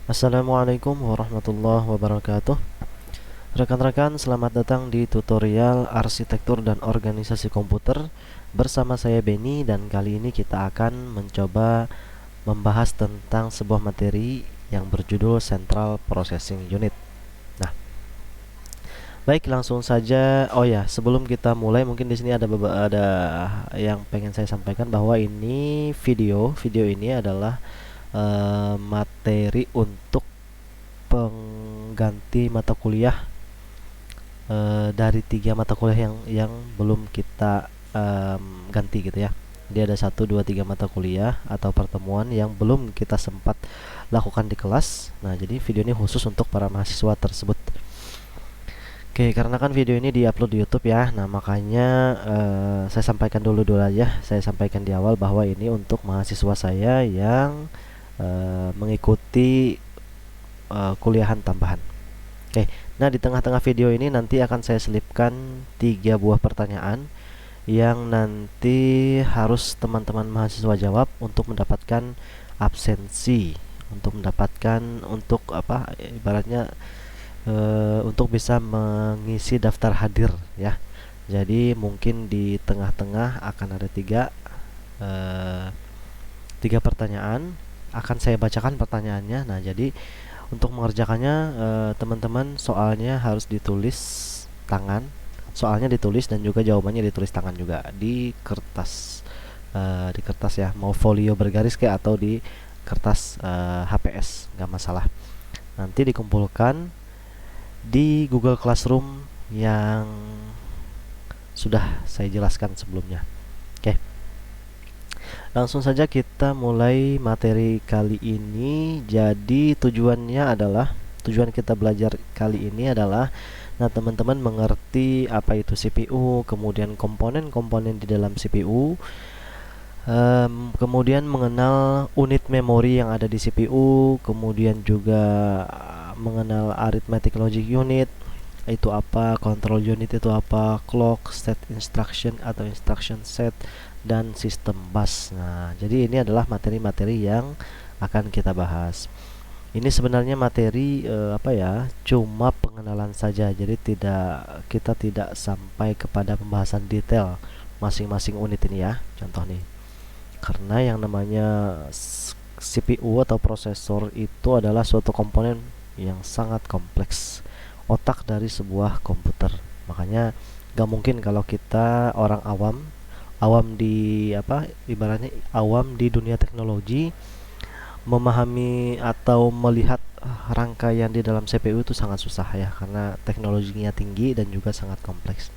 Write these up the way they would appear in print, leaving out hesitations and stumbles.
Assalamualaikum warahmatullahi wabarakatuh. Rekan-rekan, selamat datang di tutorial arsitektur dan organisasi komputer bersama saya Benny, dan kali ini kita akan mencoba membahas tentang sebuah materi yang berjudul Central Processing Unit. Nah, baik, langsung saja. Oh ya, sebelum kita mulai, mungkin di sini ada yang pengen saya sampaikan bahwa ini video ini adalah materi untuk pengganti mata kuliah dari 3 mata kuliah yang belum kita ganti gitu ya. Jadi ada 1, 2, 3 mata kuliah atau pertemuan yang belum kita sempat lakukan di kelas. Nah, jadi video ini khusus untuk para mahasiswa tersebut. Oke, karena kan video ini diupload di YouTube ya. Nah, makanya saya sampaikan dulu aja. Saya sampaikan di awal bahwa ini untuk mahasiswa saya yang mengikuti kuliahan tambahan. Oke, nah di tengah-tengah video ini nanti akan saya selipkan 3 buah pertanyaan yang nanti harus teman-teman mahasiswa jawab untuk mendapatkan absensi, untuk mendapatkan untuk apa ibaratnya untuk bisa mengisi daftar hadir ya. Jadi mungkin di tengah-tengah akan ada tiga pertanyaan, akan saya bacakan pertanyaannya. Nah, jadi untuk mengerjakannya teman-teman soalnya harus ditulis tangan, soalnya ditulis dan juga jawabannya ditulis tangan juga di kertas, di kertas ya, mau folio bergaris kayak atau di kertas HPS nggak masalah. Nanti dikumpulkan di Google Classroom yang sudah saya jelaskan sebelumnya. Oke, langsung saja kita mulai materi kali ini. Jadi tujuan kita belajar kali ini adalah, nah, teman-teman mengerti apa itu CPU, kemudian komponen-komponen di dalam CPU, kemudian mengenal unit memori yang ada di CPU, kemudian juga mengenal arithmetic logic unit itu apa, control unit itu apa, clock, state instruction atau instruction set, dan sistem bus. Nah, jadi ini adalah materi-materi yang akan kita bahas. Ini sebenarnya materi apa ya, cuma pengenalan saja. Jadi kita tidak sampai kepada pembahasan detail masing-masing unit ini ya. Contoh nih. Karena yang namanya CPU atau prosesor itu adalah suatu komponen yang sangat kompleks, otak dari sebuah komputer. Makanya gak mungkin kalau kita orang awam di apa ibaratnya awam di dunia teknologi memahami atau melihat rangkaian di dalam CPU itu sangat susah ya, karena teknologinya tinggi dan juga sangat kompleks.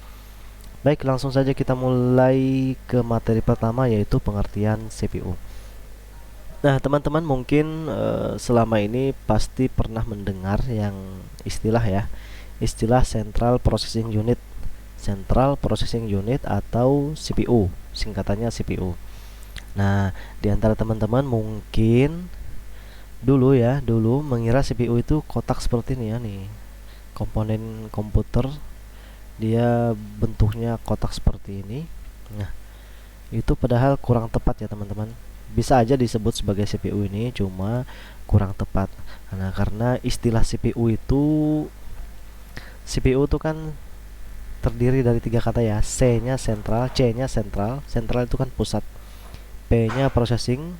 Baik, langsung saja kita mulai ke materi pertama, yaitu pengertian CPU. Nah, teman-teman mungkin selama ini pasti pernah mendengar yang istilah Central Processing Unit, Central Processing Unit atau CPU, singkatannya CPU. Nah, di antara teman-teman mungkin dulu mengira CPU itu kotak seperti ini ya nih. Komponen komputer dia bentuknya kotak seperti ini. Nah, itu padahal kurang tepat ya teman-teman. Bisa aja disebut sebagai CPU ini, cuma kurang tepat. Nah, karena istilah CPU itu kan terdiri dari 3 kata ya. C-nya sentral, C-nya sentral. Sentral itu kan pusat. P-nya processing,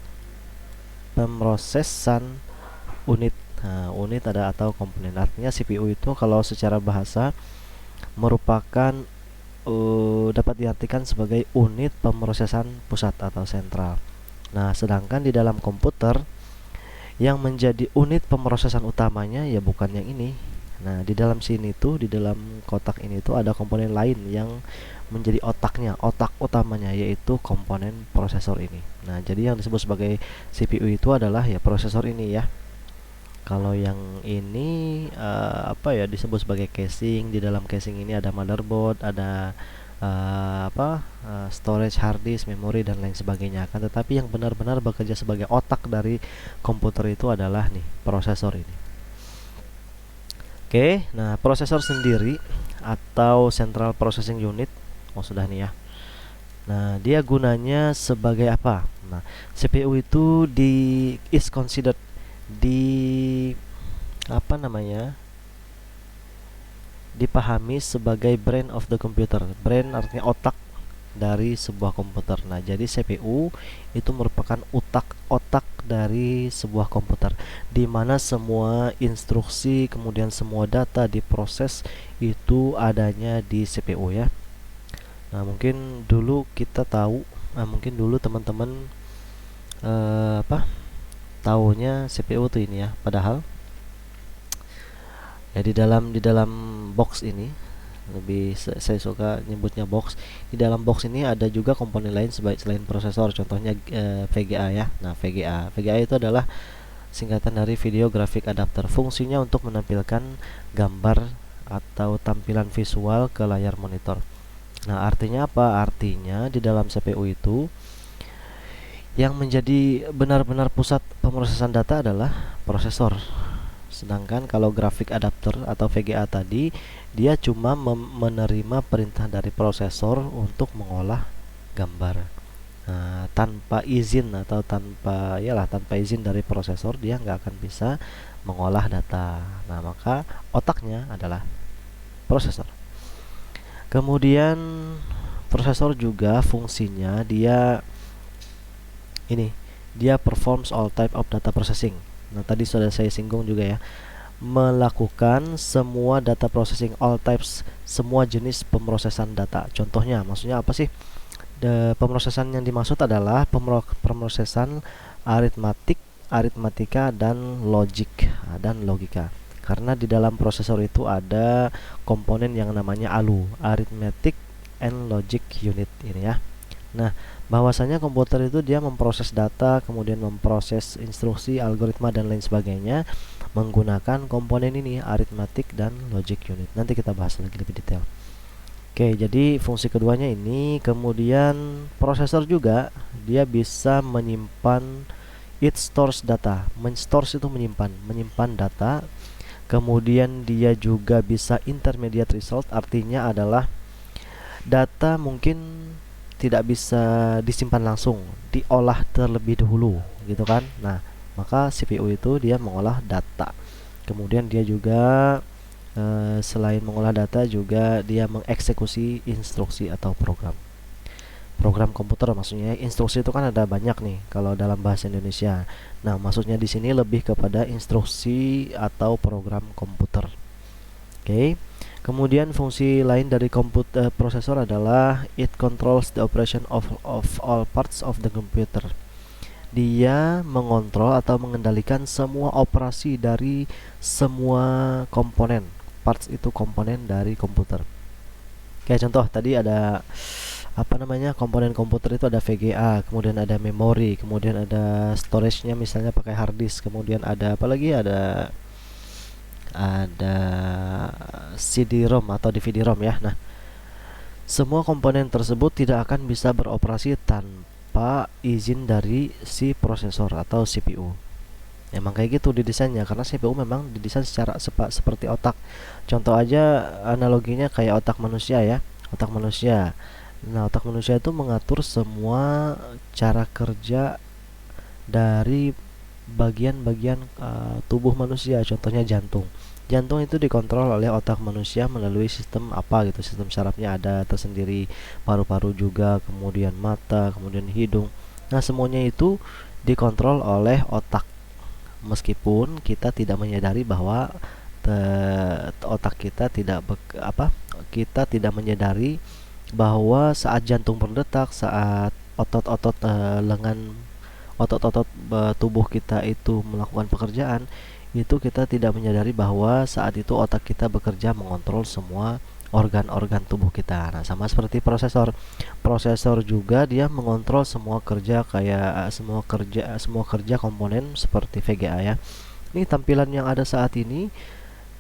pemrosesan, unit. Nah, unit ada atau komponen. Artinya CPU itu kalau secara bahasa merupakan dapat diartikan sebagai unit pemrosesan pusat atau sentral. Nah, sedangkan di dalam komputer yang menjadi unit pemrosesan utamanya ya bukan yang ini. Nah, di dalam sini tuh, di dalam kotak ini tuh ada komponen lain yang menjadi otak utamanya, yaitu komponen prosesor ini. Nah, jadi yang disebut sebagai CPU itu adalah ya prosesor ini ya. Kalau yang ini apa ya, disebut sebagai casing. Di dalam casing ini ada motherboard, ada storage, hard disk, memori, dan lain sebagainya. Kan tetapi yang benar-benar bekerja sebagai otak dari komputer itu adalah nih prosesor ini. Oke, nah prosesor sendiri atau Central Processing Unit, oh sudah nih ya. Nah, dia gunanya sebagai apa? Nah, CPU itu is considered di apa namanya dipahami sebagai brain of the computer. Brain artinya otak dari sebuah komputer. Nah, jadi CPU itu merupakan otak dari sebuah komputer, di mana semua instruksi kemudian semua data diproses itu adanya di CPU ya. Nah, mungkin dulu kita tahu, mungkin dulu teman-teman apa taunya CPU tuh ini ya, padahal ya di dalam box ini lebih saya suka nyebutnya box. Di dalam box ini ada juga komponen lain selain prosesor, contohnya VGA ya. Nah, VGA itu adalah singkatan dari Video Graphic Adapter. Fungsinya untuk menampilkan gambar atau tampilan visual ke layar monitor. Nah, artinya apa? Artinya di dalam CPU itu yang menjadi benar-benar pusat pemrosesan data adalah prosesor. Sedangkan kalau graphic adapter atau VGA tadi, dia cuma menerima perintah dari prosesor untuk mengolah gambar. Nah, tanpa izin atau tanpa izin dari prosesor, dia nggak akan bisa mengolah data. Nah, maka otaknya adalah prosesor. Kemudian prosesor juga fungsinya dia performs all type of data processing. Nah, tadi sudah saya singgung juga ya, melakukan semua data processing, all types, semua jenis pemrosesan data. Contohnya, maksudnya apa sih? Pemrosesan yang dimaksud adalah pemrosesan aritmatika dan logika. Karena di dalam prosesor itu ada komponen yang namanya ALU, Arithmetic and Logic Unit ini ya. Nah, bahwasanya komputer itu dia memproses data, kemudian memproses instruksi, algoritma dan lain sebagainya menggunakan komponen ini, arithmetic dan logic unit. Nanti kita bahas lagi lebih detail. Oke, jadi fungsi keduanya ini. Kemudian prosesor juga dia bisa menyimpan, it stores data. Stores itu menyimpan data. Kemudian dia juga bisa intermediate result, artinya adalah data mungkin tidak bisa disimpan langsung, diolah terlebih dahulu gitu kan. Nah, maka CPU itu dia mengolah data. Kemudian dia juga selain mengolah data juga dia mengeksekusi instruksi atau program komputer. Maksudnya instruksi itu kan ada banyak nih kalau dalam bahasa Indonesia. Nah, maksudnya di sini lebih kepada instruksi atau program komputer. Oke. Kemudian fungsi lain dari prosesor adalah it controls the operation of all parts of the computer. Dia mengontrol atau mengendalikan semua operasi dari semua komponen. Parts itu komponen dari komputer. Kayak contoh tadi ada komponen komputer itu ada VGA, kemudian ada memori, kemudian ada storage-nya misalnya pakai hard disk, kemudian ada apa lagi, ada CD-ROM atau DVD-ROM ya. Nah, semua komponen tersebut tidak akan bisa beroperasi tanpa izin dari si prosesor atau CPU. Emang kayak gitu didesainnya, karena CPU memang didesain secara seperti otak. Contoh aja analoginya kayak otak manusia ya. Otak manusia. Nah, otak manusia itu mengatur semua cara kerja dari bagian-bagian tubuh manusia. Contohnya jantung. Jantung itu dikontrol oleh otak manusia melalui sistem sistem sarafnya ada tersendiri, paru-paru juga, kemudian mata, kemudian hidung. Nah, semuanya itu dikontrol oleh otak. Meskipun kita tidak menyadari bahwa otak kita kita tidak menyadari bahwa saat jantung berdetak, saat otot-otot lengan, otot-otot tubuh kita itu melakukan pekerjaan, itu kita tidak menyadari bahwa saat itu otak kita bekerja mengontrol semua organ-organ tubuh kita. Nah, sama seperti prosesor. Prosesor juga dia mengontrol semua kerja semua kerja komponen seperti VGA ya. Ini tampilan yang ada saat ini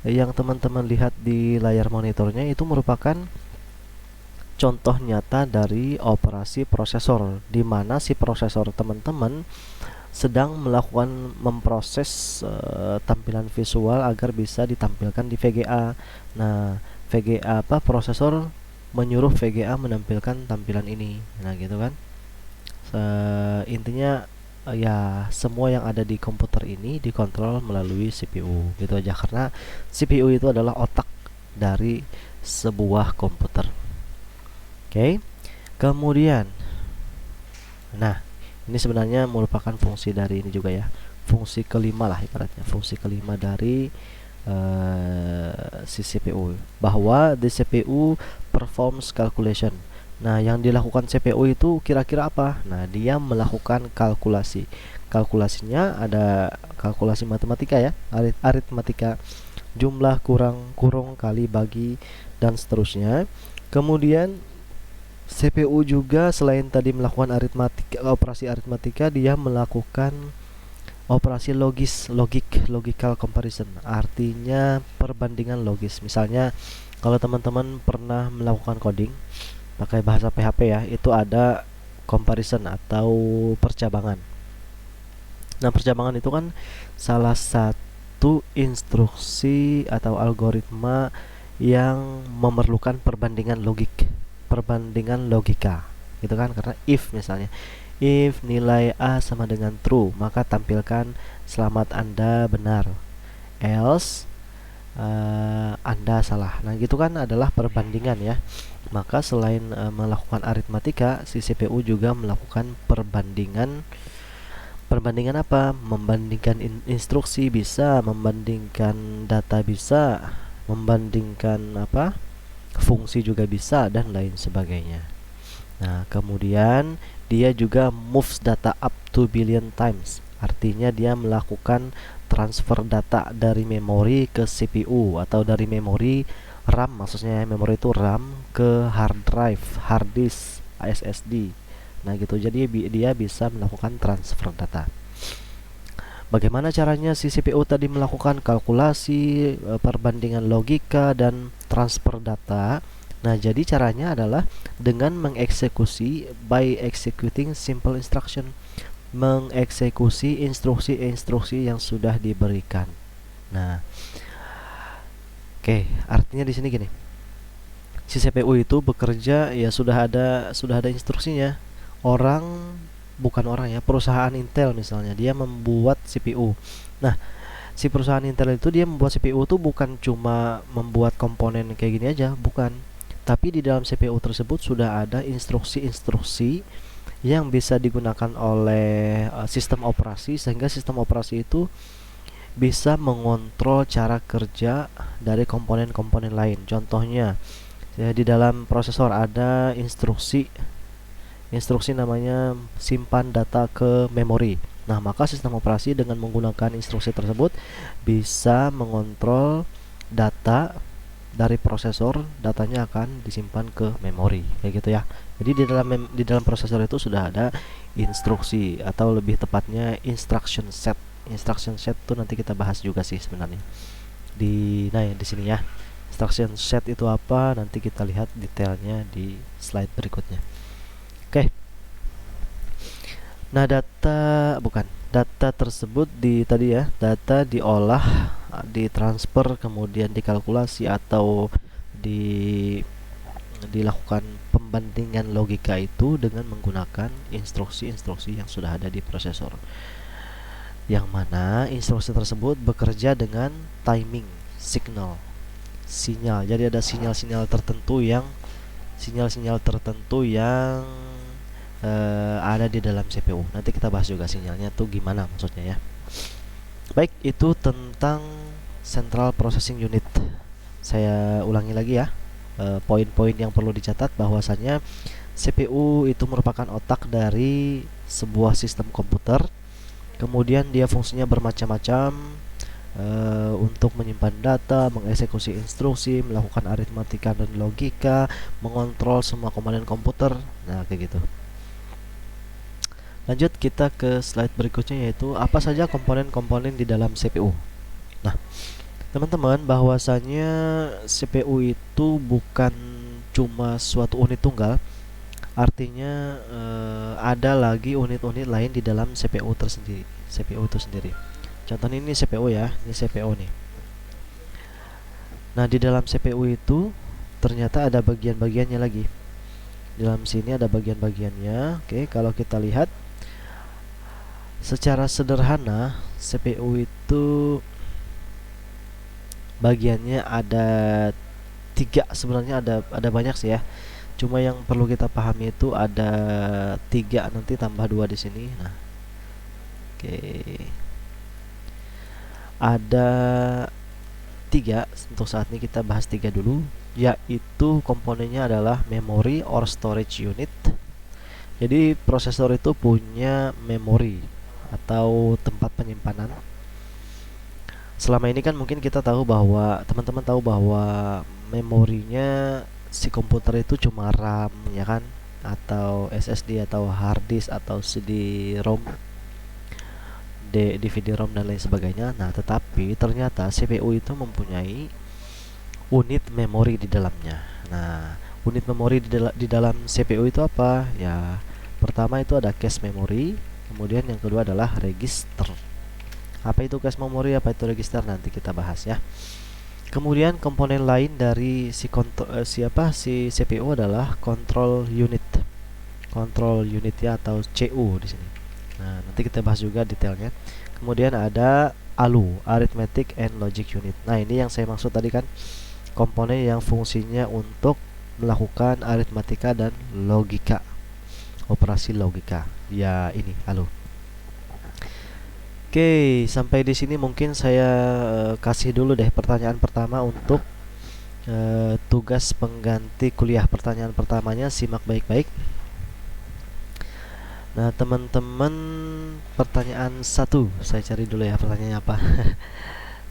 yang teman-teman lihat di layar monitornya itu merupakan contoh nyata dari operasi prosesor, di mana si prosesor teman-teman sedang memproses tampilan visual agar bisa ditampilkan di VGA. Nah, prosesor menyuruh VGA menampilkan tampilan ini. Nah, gitu kan. Intinya ya semua yang ada di komputer ini dikontrol melalui CPU gitu aja, karena CPU itu adalah otak dari sebuah komputer. Oke. Kemudian, nah ini sebenarnya merupakan fungsi dari ini juga ya, fungsi kelima lah ibaratnya, fungsi kelima dari si CPU, bahwa the CPU performs calculation. Nah, yang dilakukan CPU itu kira-kira apa? Nah, dia melakukan kalkulasi. Kalkulasinya ada kalkulasi matematika ya, aritmatika, jumlah kurang kurung kali bagi dan seterusnya. Kemudian CPU juga selain tadi melakukan operasi aritmatika, dia melakukan operasi logical comparison, artinya perbandingan logis. Misalnya kalau teman-teman pernah melakukan coding pakai bahasa PHP ya, itu ada comparison atau percabangan. Nah, percabangan itu kan salah satu instruksi atau algoritma yang memerlukan perbandingan logika gitu kan, karena if misalnya, if nilai A sama dengan true, maka tampilkan selamat Anda benar, else Anda salah. Nah, gitu kan adalah perbandingan ya. Maka selain melakukan aritmatika, si CPU juga melakukan perbandingan. Perbandingan apa? Membandingkan instruksi bisa, membandingkan data bisa, membandingkan apa? Fungsi juga bisa, dan lain sebagainya. Nah, kemudian dia juga moves data up to billion times. Artinya dia melakukan transfer data dari memori ke CPU atau dari memori RAM, maksudnya memori itu RAM ke hard drive, hard disk, SSD. Nah, gitu. Jadi dia bisa melakukan transfer data. Bagaimana caranya si CPU tadi melakukan kalkulasi, perbandingan logika, dan transfer data? Nah, jadi caranya adalah dengan mengeksekusi by executing simple instruction, mengeksekusi instruksi-instruksi yang sudah diberikan. Nah, oke, artinya di sini gini. Si CPU itu bekerja ya sudah ada instruksinya. Bukan orang ya, perusahaan Intel misalnya, dia membuat CPU. Nah, si perusahaan Intel itu dia membuat CPU itu bukan cuma membuat komponen kayak gini aja, bukan. Tapi di dalam CPU tersebut sudah ada instruksi-instruksi yang bisa digunakan oleh sistem operasi, sehingga sistem operasi itu bisa mengontrol cara kerja dari komponen-komponen lain. Contohnya, ya, di dalam prosesor ada instruksi namanya simpan data ke memori. Nah, maka sistem operasi dengan menggunakan instruksi tersebut bisa mengontrol data dari prosesor, datanya akan disimpan ke memori, kayak gitu ya. Jadi di dalam prosesor itu sudah ada instruksi, atau lebih tepatnya instruction set. Instruction set itu nanti kita bahas juga sih sebenarnya di sini ya. Instruction set itu apa? Nanti kita lihat detailnya di slide berikutnya. Oke. Nah, data tersebut data diolah, ditransfer, kemudian dikalkulasi atau dilakukan pembandingan logika itu dengan menggunakan instruksi-instruksi yang sudah ada di prosesor, yang mana instruksi tersebut bekerja dengan timing signal, sinyal. Jadi ada sinyal-sinyal tertentu yang ada di dalam CPU. Nanti kita bahas juga sinyalnya tuh gimana maksudnya ya. Baik, itu tentang Central Processing Unit. Saya ulangi lagi ya, poin-poin yang perlu dicatat, bahwasannya CPU itu merupakan otak dari sebuah sistem komputer. Kemudian dia fungsinya bermacam-macam, untuk menyimpan data, mengeksekusi instruksi, melakukan aritmatika dan logika, mengontrol semua komponen komputer. Nah, kayak gitu. Lanjut kita ke slide berikutnya, yaitu apa saja komponen-komponen di dalam CPU. Nah, teman-teman, bahwasanya CPU itu bukan cuma suatu unit tunggal. Artinya ada lagi unit-unit lain di dalam CPU itu sendiri. Contohnya ini CPU ya, ini CPU nih. Nah, di dalam CPU itu ternyata ada bagian-bagiannya lagi. Di dalam sini ada bagian-bagiannya. Oke, kalau kita lihat Secara sederhana, CPU itu bagiannya ada tiga, sebenarnya ada banyak sih ya. Cuma yang perlu kita pahami itu ada tiga, nanti tambah dua di sini. Nah, oke, ada tiga. Untuk saat ini kita bahas tiga dulu, yaitu komponennya adalah memory or storage unit. Jadi prosesor itu punya memori atau tempat penyimpanan. Selama ini kan mungkin kita tahu bahwa teman-teman tahu bahwa memorinya si komputer itu cuma RAM, ya kan, atau SSD atau hard disk atau CD-ROM, DVD-ROM dan lain sebagainya. Nah, tetapi ternyata CPU itu mempunyai unit memori di dalamnya. Nah, unit memori di dalam CPU itu apa? Ya, pertama itu ada cache memory, kemudian yang kedua adalah register. Apa itu cache memory, apa itu register, nanti kita bahas ya. Kemudian komponen lain dari si CPU adalah control unit. Control unit ya, atau CU di sini. Nah, nanti kita bahas juga detailnya. Kemudian ada ALU, arithmetic and logic unit. Nah, ini yang saya maksud tadi kan, komponen yang fungsinya untuk melakukan aritmatika dan logika, operasi logika. Ya, ini ALU. Oke, sampai di sini mungkin saya kasih dulu deh pertanyaan pertama untuk tugas pengganti kuliah. Pertanyaan pertamanya simak baik-baik. Nah, teman-teman, pertanyaan satu, saya cari dulu ya pertanyaannya apa.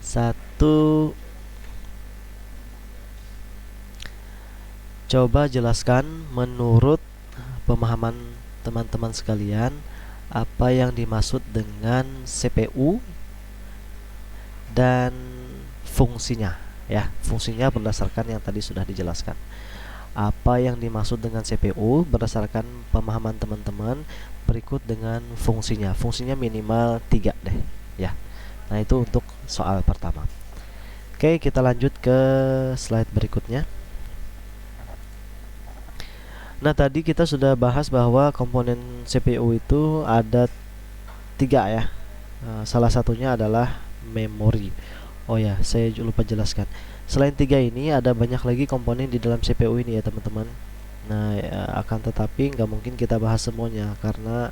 Satu, coba jelaskan menurut pemahaman teman-teman sekalian apa yang dimaksud dengan CPU dan fungsinya ya. Fungsinya berdasarkan yang tadi sudah dijelaskan. Apa yang dimaksud dengan CPU berdasarkan pemahaman teman-teman, berikut dengan fungsinya. Fungsinya minimal 3 deh ya. Nah, itu untuk soal pertama. Oke, kita lanjut ke slide berikutnya. Nah, tadi kita sudah bahas bahwa komponen CPU itu ada 3 ya. Salah satunya adalah memori. Oh ya, saya lupa jelaskan. Selain 3 ini ada banyak lagi komponen di dalam CPU ini ya teman-teman. Nah, akan tetapi nggak mungkin kita bahas semuanya karena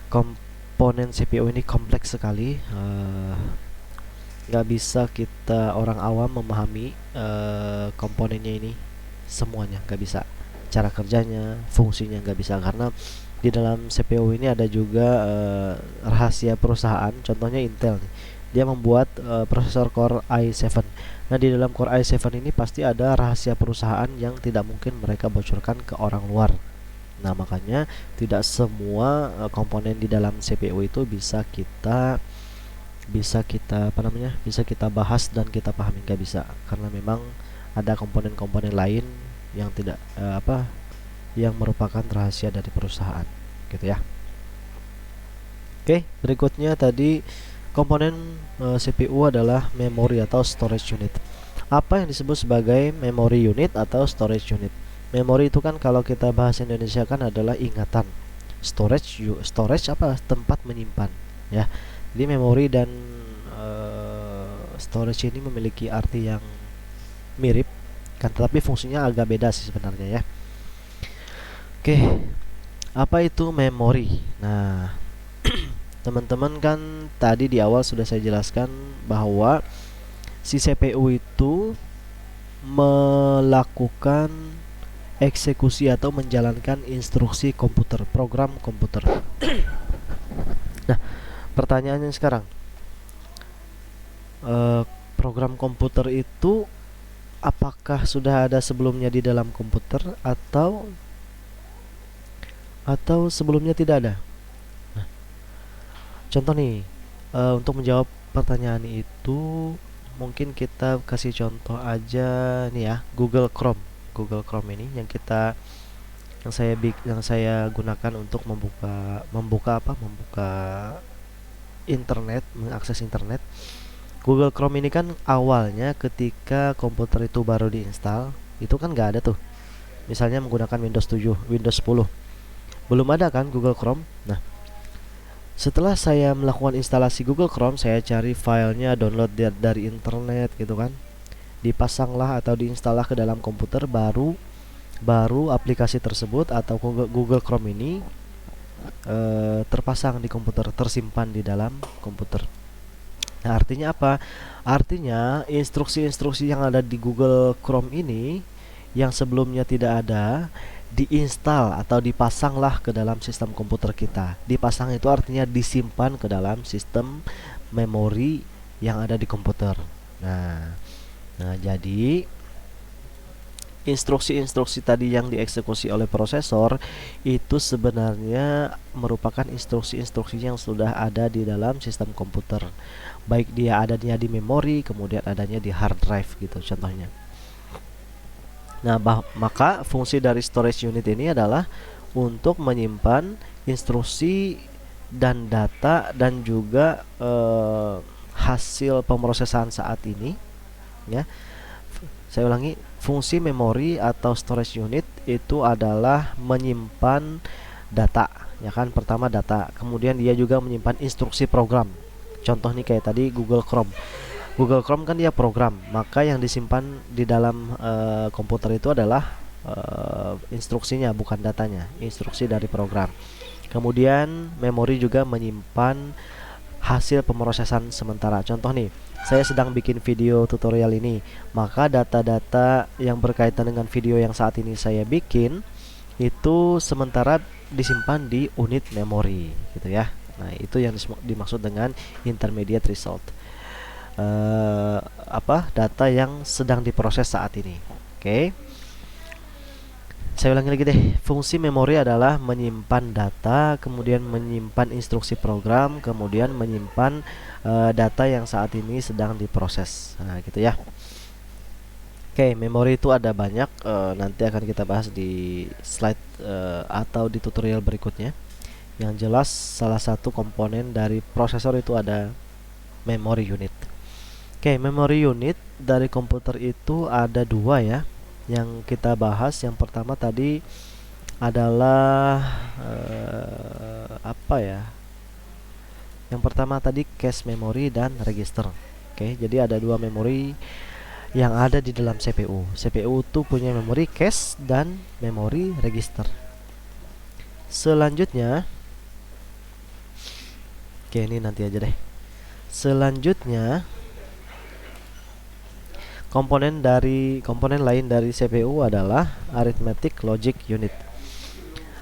komponen CPU ini kompleks sekali. Nggak bisa kita orang awam memahami komponennya ini semuanya, nggak bisa. Cara kerjanya, fungsinya nggak bisa, karena di dalam CPU ini ada juga rahasia perusahaan. Contohnya Intel nih, dia membuat prosesor Core i7. Nah, di dalam Core i7 ini pasti ada rahasia perusahaan yang tidak mungkin mereka bocorkan ke orang luar. Nah, makanya tidak semua komponen di dalam CPU itu bisa kita bisa kita bahas dan kita pahami, nggak bisa, karena memang ada komponen-komponen lain yang tidak yang merupakan rahasia dari perusahaan gitu ya. Oke, berikutnya tadi komponen CPU adalah memori atau storage unit. Apa yang disebut sebagai memory unit atau storage unit? Memori itu kan kalau kita bahas Indonesia kan adalah ingatan. Storage apa? Tempat menyimpan ya. Jadi memori dan storage ini memiliki arti yang mirip kan, tetapi fungsinya agak beda sih sebenarnya ya. Oke, apa itu memori? Nah, teman-teman kan tadi di awal sudah saya jelaskan bahwa si CPU itu melakukan eksekusi atau menjalankan instruksi komputer, program komputer. Nah, pertanyaannya sekarang, program komputer itu apakah sudah ada sebelumnya di dalam komputer atau sebelumnya tidak ada? Nah, contoh nih, untuk menjawab pertanyaan itu mungkin kita kasih contoh aja nih ya, Google Chrome ini yang saya gunakan untuk membuka internet, mengakses internet. Google Chrome ini kan awalnya ketika komputer itu baru diinstal, itu kan nggak ada tuh. Misalnya menggunakan Windows 7, Windows 10, belum ada kan Google Chrome. Nah, Setelah saya melakukan instalasi Google Chrome, saya cari filenya, download dari internet gitu kan. Dipasanglah atau diinstallah ke dalam komputer, baru aplikasi tersebut atau Google Chrome ini terpasang di komputer, tersimpan di dalam komputer. Nah, artinya apa? Artinya instruksi-instruksi yang ada di Google Chrome ini yang sebelumnya tidak ada, diinstal atau dipasanglah ke dalam sistem komputer kita. Dipasang itu artinya disimpan ke dalam sistem memori yang ada di komputer. Nah, jadi instruksi-instruksi tadi yang dieksekusi oleh prosesor itu sebenarnya merupakan instruksi-instruksi yang sudah ada di dalam sistem komputer, baik dia adanya di memori, kemudian adanya di hard drive gitu contohnya. Nah, maka fungsi dari storage unit ini adalah untuk menyimpan instruksi dan data dan juga hasil pemrosesan saat ini ya. Saya ulangi, fungsi memori atau storage unit itu adalah menyimpan data, ya kan? Pertama data, kemudian dia juga menyimpan instruksi program. Contoh nih kayak tadi Google Chrome. Google Chrome kan dia program, maka yang disimpan di dalam komputer itu adalah instruksinya, bukan datanya, instruksi dari program. Kemudian memori juga menyimpan hasil pemrosesan sementara. Contoh nih, saya sedang bikin video tutorial ini, maka data-data yang berkaitan dengan video yang saat ini saya bikin itu sementara disimpan di unit memori gitu ya. Nah, itu yang dimaksud dengan intermediate result. Data yang sedang diproses saat ini. Oke. Saya ulangi lagi deh. Fungsi memori adalah menyimpan data, kemudian menyimpan instruksi program, kemudian menyimpan data yang saat ini sedang diproses. Nah, gitu ya. Oke, memori itu ada banyak. Nanti akan kita bahas di slide atau di tutorial berikutnya. Yang jelas salah satu komponen dari prosesor itu ada memory unit. Oke, memory unit dari komputer itu ada dua ya yang kita bahas. Yang pertama tadi adalah yang pertama tadi cache memory dan register. Oke, jadi ada dua memori yang ada di dalam CPU. CPU itu punya memori cache dan memori register. Selanjutnya, oke ini nanti aja deh. Selanjutnya, komponen lain dari CPU adalah arithmetic logic unit.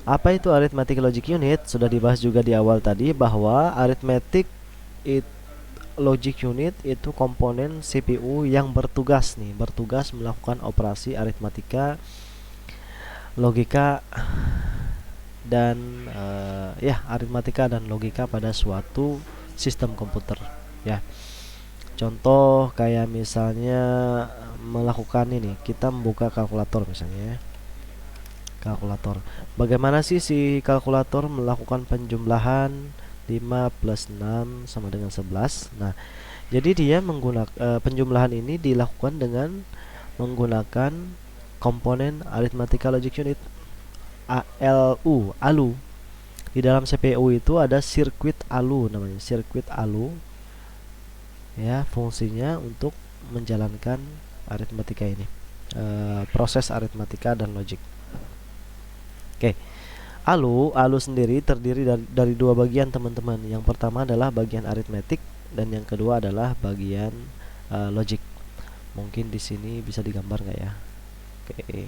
Apa itu arithmetic logic unit? Sudah dibahas juga di awal tadi bahwa arithmetic logic unit itu komponen CPU yang bertugas melakukan operasi aritmatika, logika dan aritmatika dan logika pada suatu sistem komputer ya. Contoh kayak misalnya melakukan ini, kita membuka kalkulator misalnya ya. Kalkulator. Bagaimana sih si kalkulator melakukan penjumlahan 5 plus 6 sama dengan 11. Nah, jadi dia menggunakan penjumlahan ini dilakukan dengan menggunakan komponen arithmetic logic unit ALU. Di dalam CPU itu ada sirkuit ALU namanya, sirkuit ALU. Ya, fungsinya untuk menjalankan aritmatika ini, proses aritmatika dan logik. Oke, ALU sendiri terdiri dari dua bagian teman-teman. Yang pertama adalah bagian aritmetik dan yang kedua adalah bagian logik. Mungkin di sini bisa digambar nggak ya? Oke,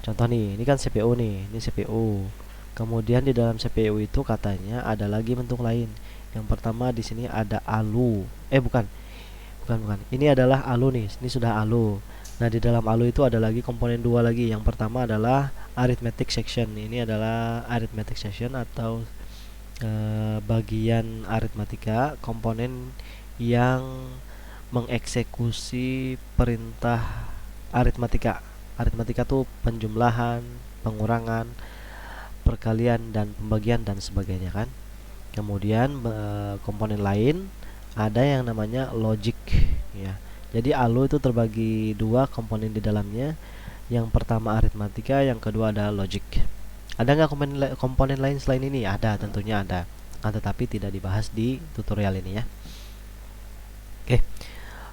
contoh nih, ini kan CPU nih, ini CPU. Kemudian di dalam CPU itu katanya ada lagi bentuk lain. Yang pertama di sini ada ALU. Bukan. Ini adalah ALU nih. Ini sudah ALU. Nah, di dalam ALU itu ada lagi komponen dua lagi. Yang pertama adalah arithmetic section. Ini adalah arithmetic section atau bagian aritmatika, komponen yang mengeksekusi perintah aritmatika. Aritmatika tuh penjumlahan, pengurangan, perkalian dan pembagian dan sebagainya kan. Kemudian komponen lain ada yang namanya logic ya. Jadi ALU itu terbagi dua komponen di dalamnya. Yang pertama aritmatika, yang kedua ada logic. Ada nggak komponen lain selain ini? Ada, tentunya ada. tetapi tidak dibahas di tutorial ini ya. Oke.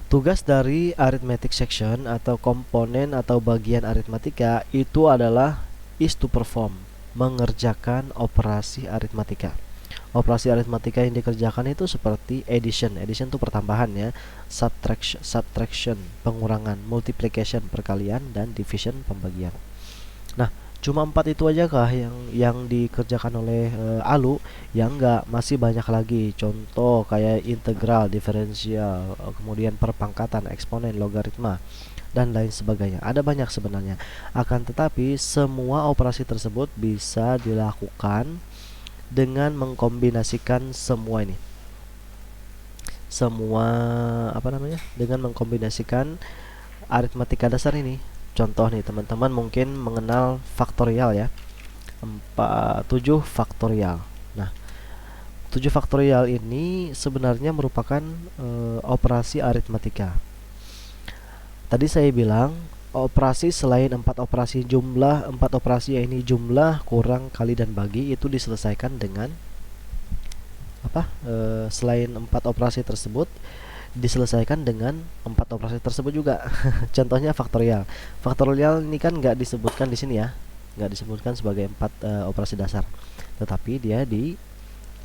Tugas dari arithmetic section atau komponen atau bagian aritmatika itu adalah is to perform, mengerjakan operasi aritmatika. Operasi aritmatika yang dikerjakan itu seperti addition itu pertambahan ya, subtraction pengurangan, multiplication perkalian, dan division pembagian. Nah, cuma 4 itu aja kah yang dikerjakan oleh ALU? Ya enggak, masih banyak lagi. Contoh kayak integral, diferensial, kemudian perpangkatan, eksponen, logaritma, dan lain sebagainya. Ada banyak sebenarnya. Akan tetapi semua operasi tersebut bisa dilakukan dengan mengkombinasikan semua ini. Dengan mengkombinasikan aritmatika dasar ini. Contoh nih, teman-teman mungkin mengenal faktorial ya. 7 faktorial. Nah, 7 faktorial ini sebenarnya merupakan operasi aritmatika. Tadi saya bilang operasi selain 4 operasi jumlah, 4 operasi ini jumlah, kurang, kali, dan bagi itu diselesaikan dengan selain 4 operasi tersebut diselesaikan dengan 4 operasi tersebut juga. Contohnya faktorial. Faktorial ini kan nggak disebutkan di sini ya, nggak disebutkan sebagai 4 operasi dasar, tetapi dia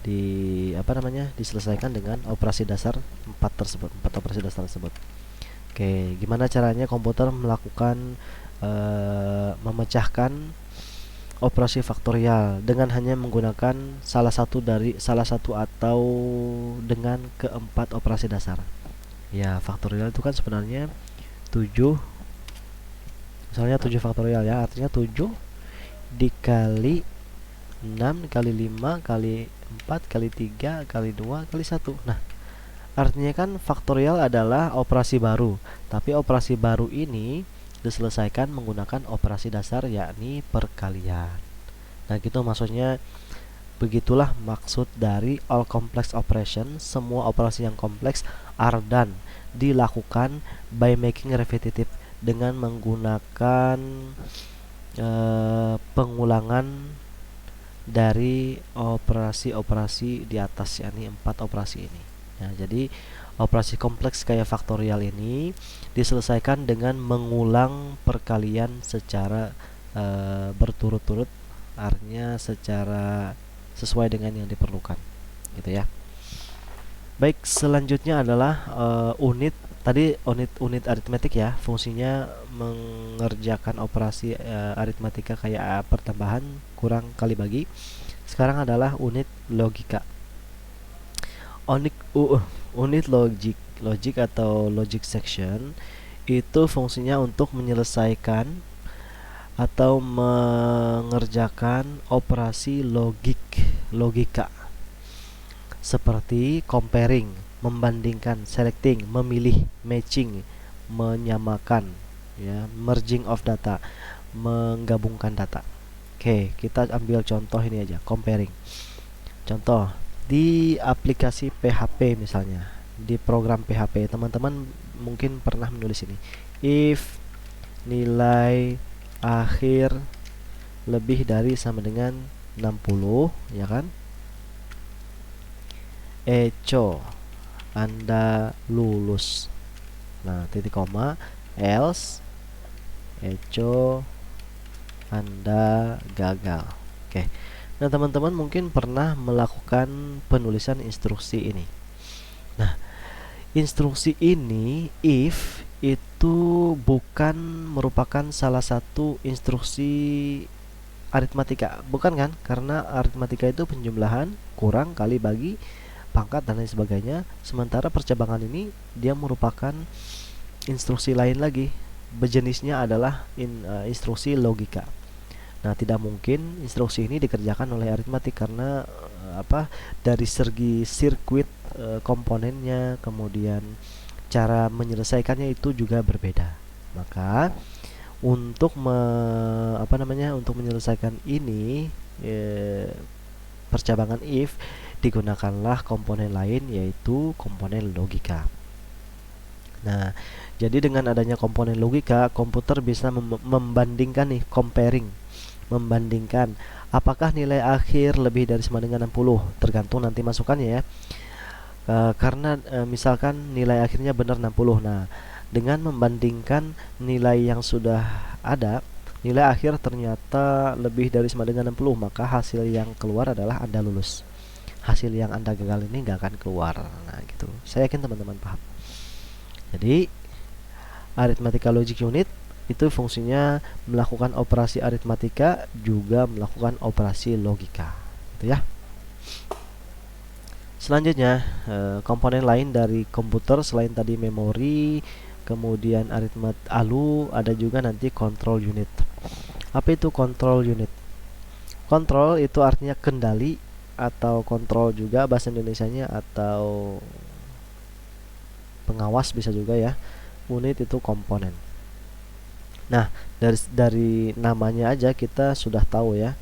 diselesaikan dengan operasi dasar 4 tersebut, 4 operasi dasar tersebut. Oke, gimana caranya komputer melakukan memecahkan operasi faktorial dengan hanya menggunakan salah satu atau dengan keempat operasi dasar. Ya, faktorial itu kan sebenarnya 7, misalnya 7 faktorial ya, artinya 7 dikali 6 kali 5 kali 4 kali 3 kali 2 kali 1. Nah, artinya kan faktorial adalah operasi baru, tapi operasi baru ini diselesaikan menggunakan operasi dasar, yakni perkalian. Nah, gitu maksudnya. Begitulah maksud dari all complex operation. Semua operasi yang kompleks are done, dilakukan by making repetitive, dengan menggunakan pengulangan dari operasi-operasi di atas, yakni 4 operasi ini. Nah, jadi operasi kompleks kayak faktorial ini diselesaikan dengan mengulang perkalian secara berturut-turut, artinya secara sesuai dengan yang diperlukan, gitu ya. Baik, selanjutnya adalah unit aritmetik ya, fungsinya mengerjakan operasi aritmatika kayak pertambahan, kurang, kali, bagi. Sekarang adalah unit logika. Unit logic atau logic section itu fungsinya untuk menyelesaikan atau mengerjakan operasi logika seperti comparing, membandingkan, selecting, memilih, matching, menyamakan ya, merging of data, menggabungkan data. Oke, kita ambil contoh ini aja, comparing. Contoh di aplikasi PHP misalnya, di program PHP, teman-teman mungkin pernah menulis ini. If nilai akhir lebih dari sama dengan 60, ya kan? Echo, Anda lulus. Nah, titik koma, else, Echo, Anda gagal. Oke. Nah, teman-teman mungkin pernah melakukan penulisan instruksi ini. Nah, instruksi ini if itu bukan merupakan salah satu instruksi aritmatika, bukan kan? Karena aritmatika itu penjumlahan, kurang, kali, bagi, pangkat, dan lain sebagainya. Sementara percabangan ini dia merupakan instruksi lain lagi, berjenisnya adalah instruksi logika. Nah, tidak mungkin instruksi ini dikerjakan oleh aritmatik karena dari segi sirkuit komponennya, kemudian cara menyelesaikannya itu juga berbeda. Maka untuk untuk menyelesaikan ini percabangan if, digunakanlah komponen lain, yaitu komponen logika. Nah, jadi dengan adanya komponen logika, komputer bisa membandingkan nih, comparing, membandingkan apakah nilai akhir lebih dari sama dengan 60, tergantung nanti masukannya ya. Karena misalkan nilai akhirnya benar 60. Nah, dengan membandingkan nilai yang sudah ada, nilai akhir ternyata lebih dari sama dengan 60, maka hasil yang keluar adalah Anda lulus. Hasil yang Anda gagal ini nggak akan keluar. Nah, gitu. Saya yakin teman-teman paham. Jadi, Arithmetical Logic Unit itu fungsinya melakukan operasi aritmatika juga melakukan operasi logika, gitu ya. Selanjutnya, komponen lain dari komputer selain tadi memori, kemudian ALU, ada juga nanti control unit. Apa itu control unit? Control itu artinya kendali atau kontrol juga bahasa Indonesianya, atau pengawas bisa juga ya. Unit itu komponen. Nah, dari namanya aja kita sudah tahu ya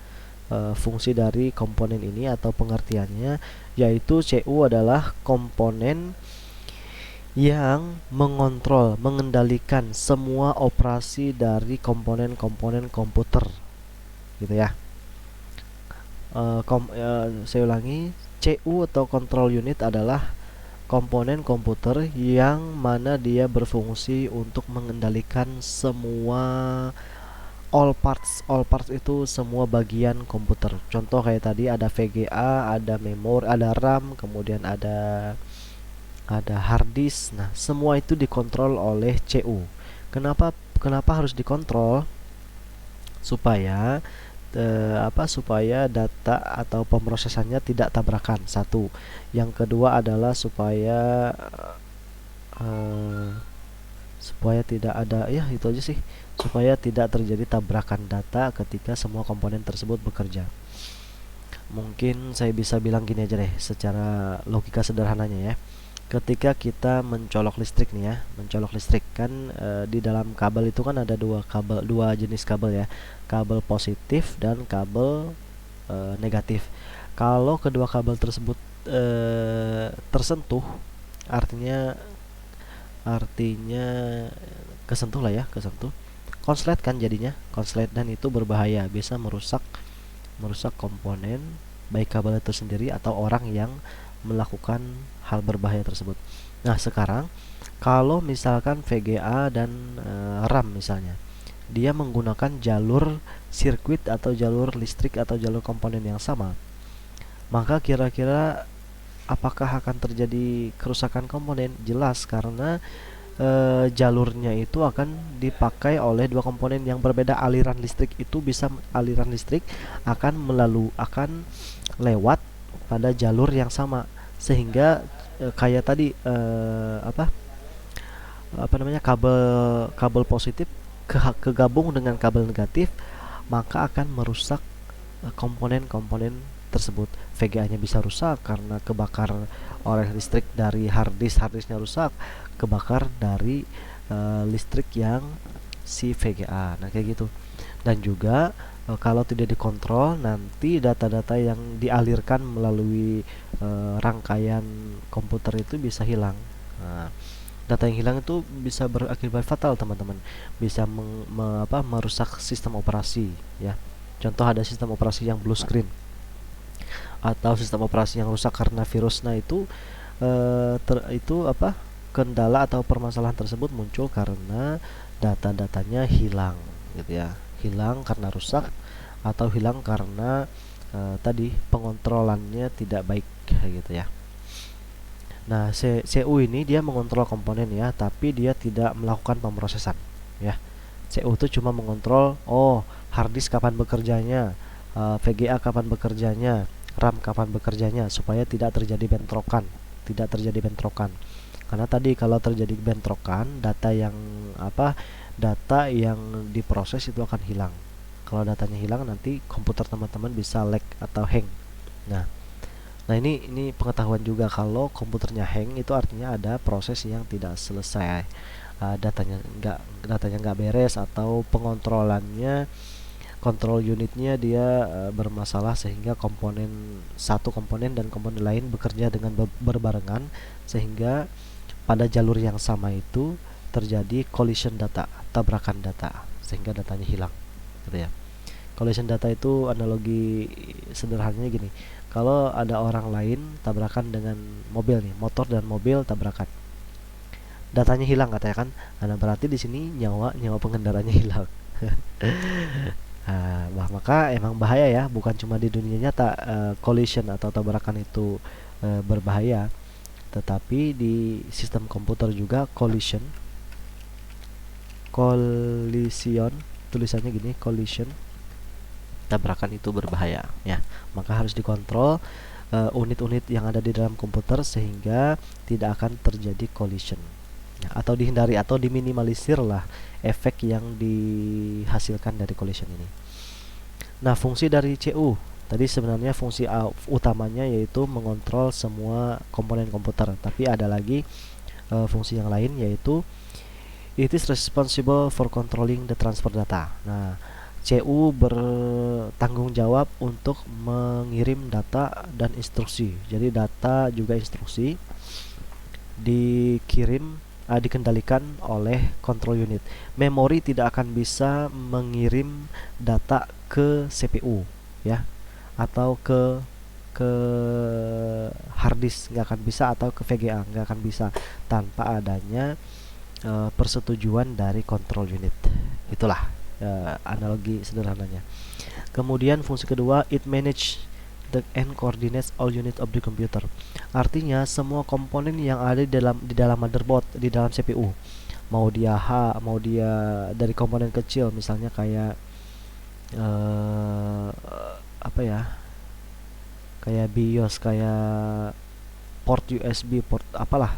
fungsi dari komponen ini atau pengertiannya, yaitu CU adalah komponen yang mengontrol, mengendalikan semua operasi dari komponen-komponen komputer, gitu ya. Saya ulangi, CU atau control unit adalah komponen komputer yang mana dia berfungsi untuk mengendalikan semua all parts itu semua bagian komputer. Contoh kayak tadi ada VGA, ada memori, ada RAM, kemudian ada hard disk. Nah, semua itu dikontrol oleh CU. Kenapa harus dikontrol? Supaya supaya data atau pemrosesannya tidak tabrakan. Satu. Yang kedua adalah supaya tidak ada, ya itu aja sih, supaya tidak terjadi tabrakan data ketika semua komponen tersebut bekerja. Mungkin saya bisa bilang gini aja deh, secara logika sederhananya ya. Ketika kita mencolok listrik nih ya, mencolok listrik kan di dalam kabel itu kan ada dua jenis kabel ya, kabel positif dan kabel negatif. Kalau kedua kabel tersebut tersentuh, artinya kesentuh lah ya, kesentuh, konslet kan jadinya, konslet, dan itu berbahaya, bisa merusak komponen baik kabel itu sendiri atau orang yang melakukan hal berbahaya tersebut. Nah, sekarang kalau misalkan VGA dan RAM misalnya, dia menggunakan jalur sirkuit atau jalur listrik atau jalur komponen yang sama, maka kira-kira apakah akan terjadi kerusakan komponen? Jelas, karena jalurnya itu akan dipakai oleh dua komponen yang berbeda. Aliran listrik akan lewat pada jalur yang sama, sehingga kayak tadi kabel positif kegabung dengan kabel negatif, maka akan merusak komponen-komponen tersebut. VGA-nya bisa rusak karena kebakar oleh listrik dari harddisknya rusak, kebakar dari listrik yang si VGA. Nah, kayak gitu. Dan juga kalau tidak dikontrol, nanti data-data yang dialirkan melalui rangkaian komputer itu bisa hilang. Nah, data yang hilang itu bisa berakibat fatal, teman-teman. Bisa merusak sistem operasi ya. Contoh, ada sistem operasi yang blue screen atau sistem operasi yang rusak karena virus. Nah, itu kendala atau permasalahan tersebut muncul karena data-datanya hilang, gitu ya. Hilang karena rusak atau hilang karena tadi pengontrolannya tidak baik, gitu ya. Nah, CU ini dia mengontrol komponen ya, tapi dia tidak melakukan pemrosesan ya. CU itu cuma mengontrol, hard disk kapan bekerjanya, VGA kapan bekerjanya, RAM kapan bekerjanya, supaya tidak terjadi bentrokan. Karena tadi kalau terjadi bentrokan, data yang diproses itu akan hilang. Kalau datanya hilang, nanti komputer teman-teman bisa lag atau hang. Nah, ini pengetahuan juga, kalau komputernya hang itu artinya ada proses yang tidak selesai, datanya nggak beres, atau kontrol unitnya dia bermasalah, sehingga satu komponen dan komponen lain bekerja dengan berbarengan, sehingga pada jalur yang sama itu terjadi collision data, tabrakan data, sehingga datanya hilang, gitu ya. Collision data itu analogi sederhananya gini. Kalau ada orang lain tabrakan dengan mobil nih, motor dan mobil tabrakan. Datanya hilang katanya kan. Nah, berarti di sini nyawa pengendaranya hilang. Maka emang bahaya ya, bukan cuma di dunia nyata collision atau tabrakan itu berbahaya, tetapi di sistem komputer juga collision tulisannya gini, collision tabrakan itu berbahaya ya. Maka harus dikontrol unit-unit yang ada di dalam komputer sehingga tidak akan terjadi collision ya, atau dihindari atau diminimalisir lah efek yang dihasilkan dari collision ini. Nah, fungsi dari CU tadi sebenarnya fungsi utamanya yaitu mengontrol semua komponen komputer, tapi ada lagi fungsi yang lain yaitu it is responsible for controlling the transfer data. Nah, CU bertanggung jawab untuk mengirim data dan instruksi. Jadi data juga instruksi dikendalikan oleh control unit. Memori tidak akan bisa mengirim data ke CPU ya, atau ke hard disk nggak akan bisa, atau ke VGA nggak akan bisa tanpa adanya persetujuan dari control unit. Itulah analogi sederhananya. Kemudian fungsi kedua, it manage the and coordinates all unit of the computer. Artinya semua komponen yang ada di dalam motherboard, di dalam CPU, mau dia dari komponen kecil misalnya kayak apa ya, kayak BIOS, kayak port USB, port apalah,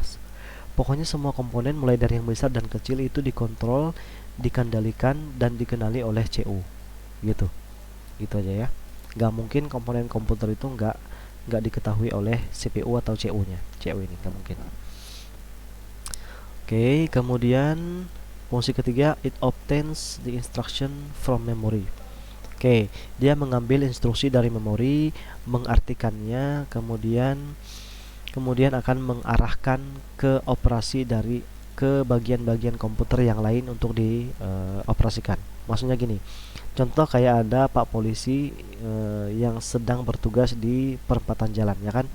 pokoknya semua komponen mulai dari yang besar dan kecil itu dikontrol, dikendalikan dan dikenali oleh CU gitu. Gitu aja ya. Gak mungkin komponen komputer itu nggak diketahui oleh CPU atau CU-nya. CU ini nggak mungkin. Oke, kemudian fungsi ketiga, it obtains the instruction from memory. Oke, dia mengambil instruksi dari memori, mengartikannya, kemudian akan mengarahkan ke operasi ke bagian-bagian komputer yang lain untuk dioperasikan. Maksudnya gini, contoh kayak ada Pak Polisi yang sedang bertugas di perempatan jalan, ya kan?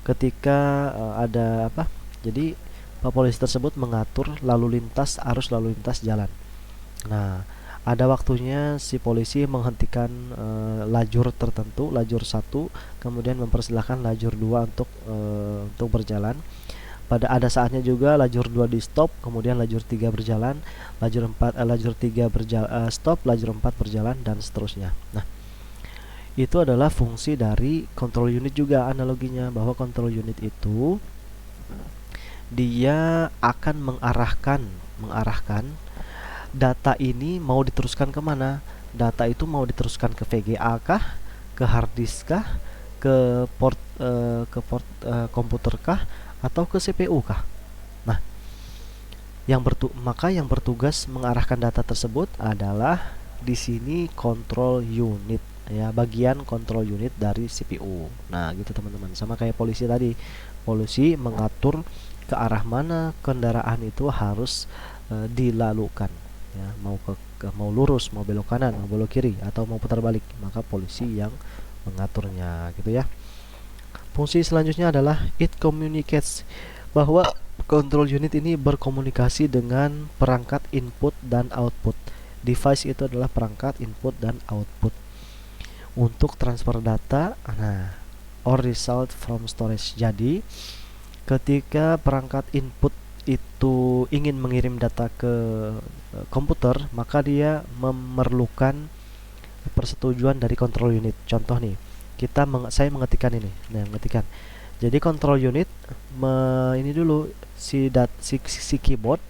Ketika ada apa? Jadi Pak Polisi tersebut mengatur arus lalu lintas jalan. Nah, ada waktunya si polisi menghentikan lajur tertentu, lajur 1, kemudian mempersilahkan lajur 2 untuk berjalan. Ada saatnya juga lajur 2 di stop, kemudian lajur 3 berjalan, lajur 3 stop, lajur 4 berjalan, dan seterusnya. Nah, itu adalah fungsi dari control unit juga analoginya, bahwa control unit itu dia akan mengarahkan data ini mau diteruskan kemana. Data itu mau diteruskan ke VGA kah, ke hard disk kah, ke port komputer kah, atau ke CPU kah. Nah, maka yang bertugas mengarahkan data tersebut adalah di sini control unit ya, bagian control unit dari CPU. Nah, gitu teman-teman. Sama kayak polisi tadi. Polisi mengatur ke arah mana kendaraan itu harus dilalukan. Ya, mau lurus, mau belok kanan, mau belok kiri, atau mau putar balik, maka polisi yang mengaturnya gitu ya. Fungsi selanjutnya adalah it communicates, bahwa control unit ini berkomunikasi dengan perangkat input dan output. Device itu adalah perangkat input dan output untuk transfer data or result from storage. Jadi ketika perangkat input itu ingin mengirim data ke komputer, maka dia memerlukan persetujuan dari control unit. Contoh nih, saya mengetikkan ini. Nah, mengetikkan. Jadi control unit ini dulu si keyboard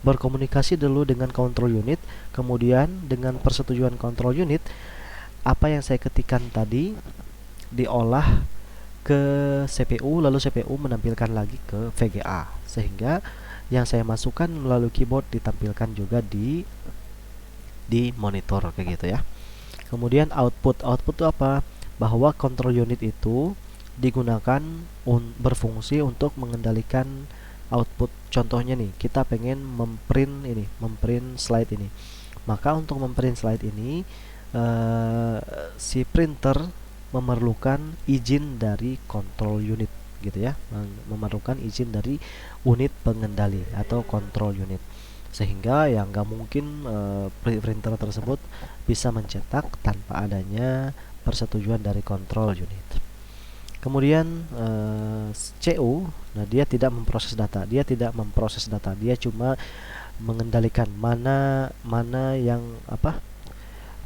berkomunikasi dulu dengan control unit, kemudian dengan persetujuan control unit, apa yang saya ketikkan tadi diolah ke CPU, lalu CPU menampilkan lagi ke VGA, sehingga yang saya masukkan melalui keyboard ditampilkan juga di monitor kayak gitu ya. Kemudian output itu apa? Bahwa control unit itu digunakan berfungsi untuk mengendalikan output. Contohnya nih, kita pengen memprint slide ini. Maka untuk memprint slide ini eh, si printer memerlukan izin dari control unit gitu ya, memerlukan izin dari unit pengendali atau control unit, sehingga yang nggak mungkin printer tersebut bisa mencetak tanpa adanya persetujuan dari control unit. Kemudian CU, nah dia tidak memproses data, dia cuma mengendalikan mana yang apa,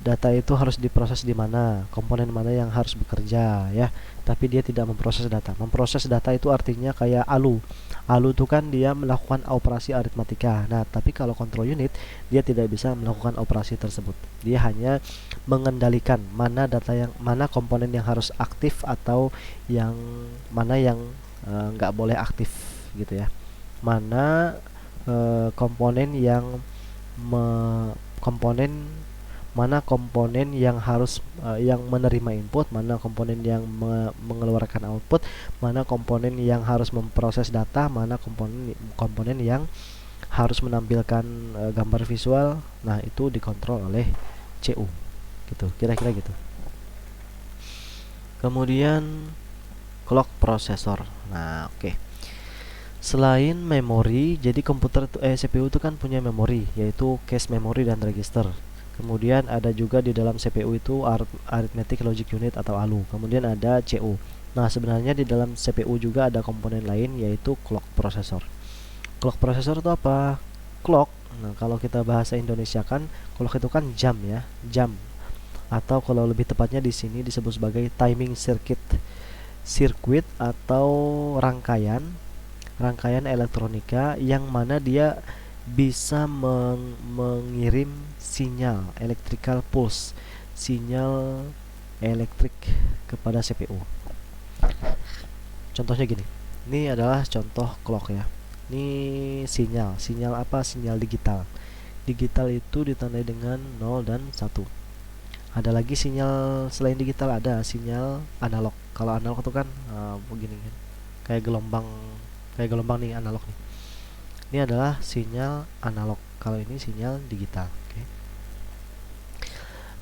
data itu harus diproses di mana, komponen mana yang harus bekerja ya. Tapi dia tidak memproses data. Memproses data itu artinya kayak ALU. ALU itu kan dia melakukan operasi aritmatika. Nah, tapi kalau control unit dia tidak bisa melakukan operasi tersebut. Dia hanya mengendalikan mana komponen yang harus aktif atau yang mana yang nggak boleh aktif gitu ya. Mana komponen yang komponen mana komponen yang harus yang menerima input, mana komponen yang mengeluarkan output, mana komponen yang harus memproses data, mana komponen yang harus menampilkan gambar visual. Nah, itu dikontrol oleh CU gitu, kira-kira gitu. Kemudian clock processor. Nah, oke. Selain memori, jadi CPU itu kan punya memori, yaitu cache memory dan register. Kemudian ada juga di dalam CPU itu Arithmetic Logic Unit atau ALU. Kemudian ada CU. Nah, sebenarnya di dalam CPU juga ada komponen lain, yaitu clock processor. Clock processor itu apa? Clock. Nah, kalau kita bahasa Indonesia kan, clock itu kan jam ya, jam. Atau kalau lebih tepatnya di sini disebut sebagai timing circuit atau rangkaian elektronika yang mana dia bisa mengirim sinyal electrical pulse, sinyal elektrik kepada CPU. Contohnya gini, ini adalah contoh clock ya. Ini sinyal apa? Sinyal digital. Digital itu ditandai dengan 0 dan 1. Ada lagi sinyal selain digital, ada sinyal analog. Kalau analog itu kan begini kan, kayak gelombang nih, analog nih. Ini adalah sinyal analog. Kalau ini sinyal digital. Okay.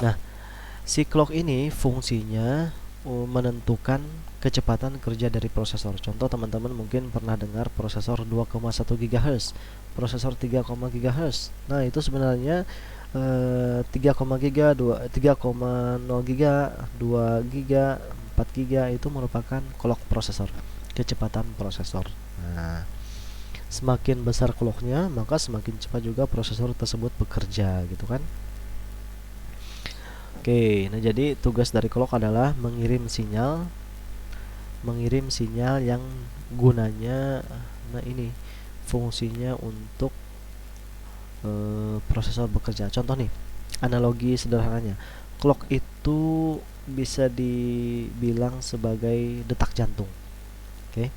Nah, si clock ini fungsinya menentukan kecepatan kerja dari prosesor. Contoh, teman-teman mungkin pernah dengar prosesor 2,1 GHz, prosesor 3, GHz. Nah, itu sebenarnya 3, giga, 3,0 giga, 2 giga, 4 giga itu merupakan clock prosesor, kecepatan prosesor. Nah, semakin besar clocknya, maka semakin cepat juga prosesor tersebut bekerja gitu kan. Oke, nah jadi tugas dari clock adalah mengirim sinyal yang gunanya, nah ini fungsinya untuk prosesor bekerja. Contoh nih, analogi sederhananya, clock itu bisa dibilang sebagai detak jantung. Oke.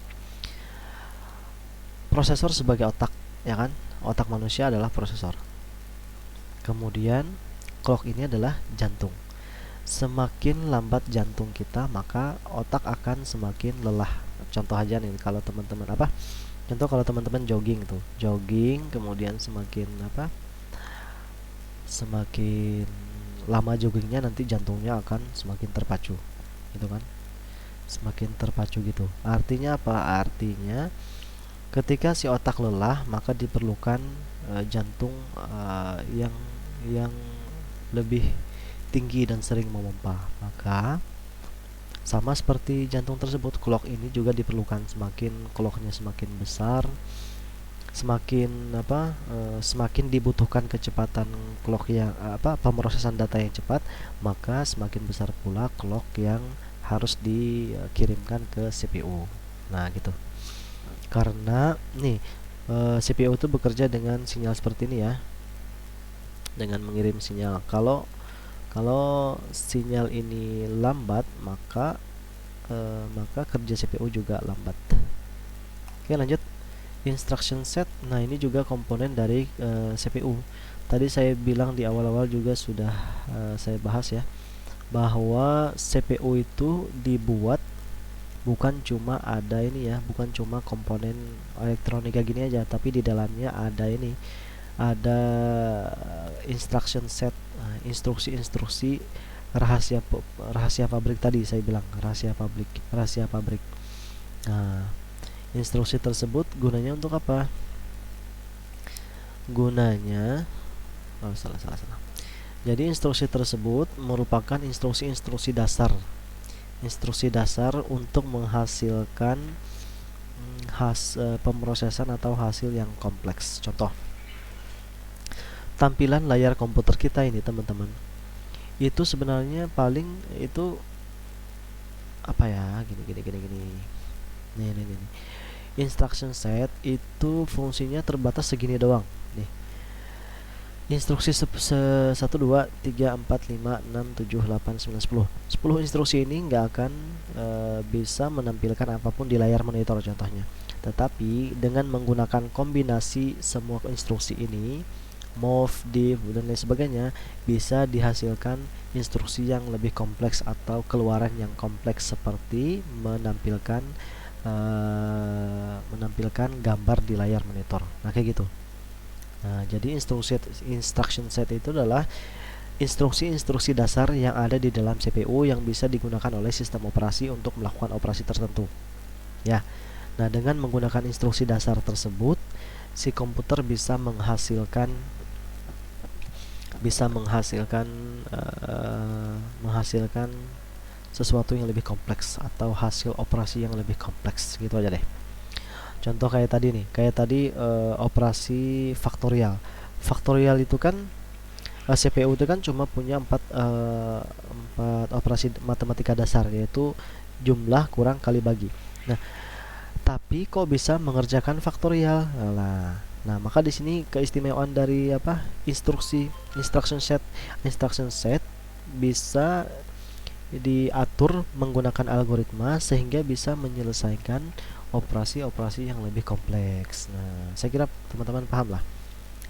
Prosesor sebagai otak, ya kan? Otak manusia adalah prosesor. Kemudian clock ini adalah jantung. Semakin lambat jantung kita, maka otak akan semakin lelah. Contoh aja nih, kalau teman-teman contoh kalau teman-teman jogging tuh, kemudian semakin semakin lama joggingnya, nanti jantungnya akan semakin terpacu, gitu kan? Semakin terpacu gitu. Artinya apa? Artinya ketika si otak lelah, maka diperlukan jantung yang lebih tinggi dan sering memompa. Maka sama seperti jantung tersebut, clock ini juga diperlukan. Clocknya semakin besar, semakin dibutuhkan kecepatan clock yang pemrosesan data yang cepat, maka semakin besar pula clock yang harus dikirimkan ke CPU. Nah, gitu. Karena nih CPU itu bekerja dengan sinyal seperti ini ya, dengan mengirim sinyal. Kalau sinyal ini lambat, maka kerja CPU juga lambat. Oke, lanjut. Instruction set. Nah, ini juga komponen dari CPU. Tadi saya bilang di awal-awal juga sudah saya bahas ya, bahwa CPU itu dibuat bukan cuma ada ini ya, bukan cuma komponen elektronika gini aja, tapi di dalamnya ada ini, ada instruction set, instruksi-instruksi rahasia pabrik tadi saya bilang, rahasia pabrik. Nah, instruksi tersebut gunanya untuk apa? Gunanya salah. Jadi instruksi tersebut merupakan instruksi dasar untuk menghasilkan pemrosesan atau hasil yang kompleks. Contoh, tampilan layar komputer kita ini teman-teman, itu sebenarnya paling itu apa ya, gini. Nih. Instruction set itu fungsinya terbatas segini doang. Nih, instruksi 1, 2, 3, 4, 5, 6, 7, 8, 9, 10 instruksi ini nggak akan bisa menampilkan apapun di layar monitor contohnya. Tetapi dengan menggunakan kombinasi semua instruksi ini, move, div, dan lain sebagainya, bisa dihasilkan instruksi yang lebih kompleks atau keluaran yang kompleks seperti menampilkan gambar di layar monitor. Nah, kayak gitu. Nah, jadi instruction set itu adalah instruksi-instruksi dasar yang ada di dalam CPU yang bisa digunakan oleh sistem operasi untuk melakukan operasi tertentu. Ya. Nah, dengan menggunakan instruksi dasar tersebut, si komputer bisa menghasilkan sesuatu yang lebih kompleks atau hasil operasi yang lebih kompleks, gitu aja deh. Contoh kayak tadi operasi faktorial. Faktorial itu kan CPU itu kan cuma punya 4 operasi matematika dasar, yaitu jumlah kurang kali bagi. Nah, tapi kok bisa mengerjakan faktorial? Nah, maka di sini keistimewaan dari instruction set bisa diatur menggunakan algoritma sehingga bisa menyelesaikan operasi-operasi yang lebih kompleks. Nah, saya kira teman-teman paham lah.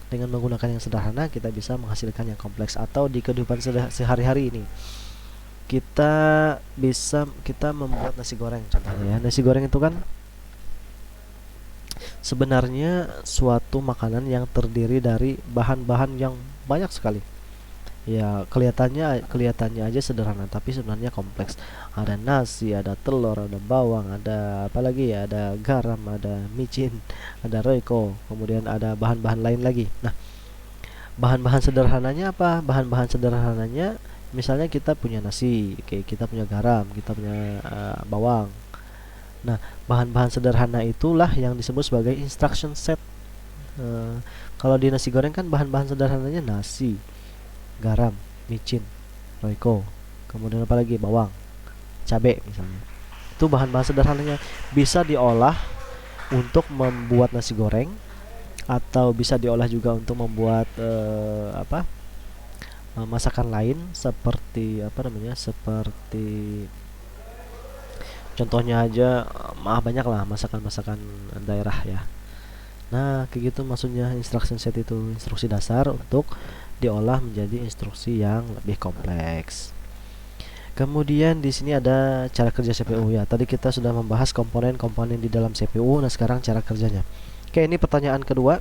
Dengan menggunakan yang sederhana kita bisa menghasilkan yang kompleks. Atau di kehidupan sehari-hari ini kita membuat nasi goreng contohnya ya. Nasi goreng itu kan sebenarnya suatu makanan yang terdiri dari bahan-bahan yang banyak sekali. Ya, kelihatannya aja sederhana, tapi sebenarnya kompleks. Ada nasi, ada telur, ada bawang, ada apa lagi ya, ada garam, ada micin, ada royco, kemudian ada bahan-bahan lain lagi. Nah, bahan-bahan sederhananya apa? Bahan-bahan sederhananya misalnya kita punya nasi, kita punya garam, kita punya bawang. Nah, bahan-bahan sederhana itulah yang disebut sebagai instruction set. Kalau di nasi goreng kan bahan-bahan sederhananya nasi, garam, micin, royco, kemudian apa lagi, bawang, cabai misalnya. Itu bahan-bahan sederhananya, bisa diolah untuk membuat nasi goreng atau bisa diolah juga untuk membuat masakan lain seperti seperti contohnya aja, banyak lah masakan daerah ya. Nah, kayak gitu maksudnya instruction set itu, instruksi dasar untuk diolah menjadi instruksi yang lebih kompleks. Kemudian di sini ada cara kerja CPU ya. Tadi kita sudah membahas komponen-komponen di dalam CPU. Nah, sekarang cara kerjanya. Oke, ini pertanyaan kedua.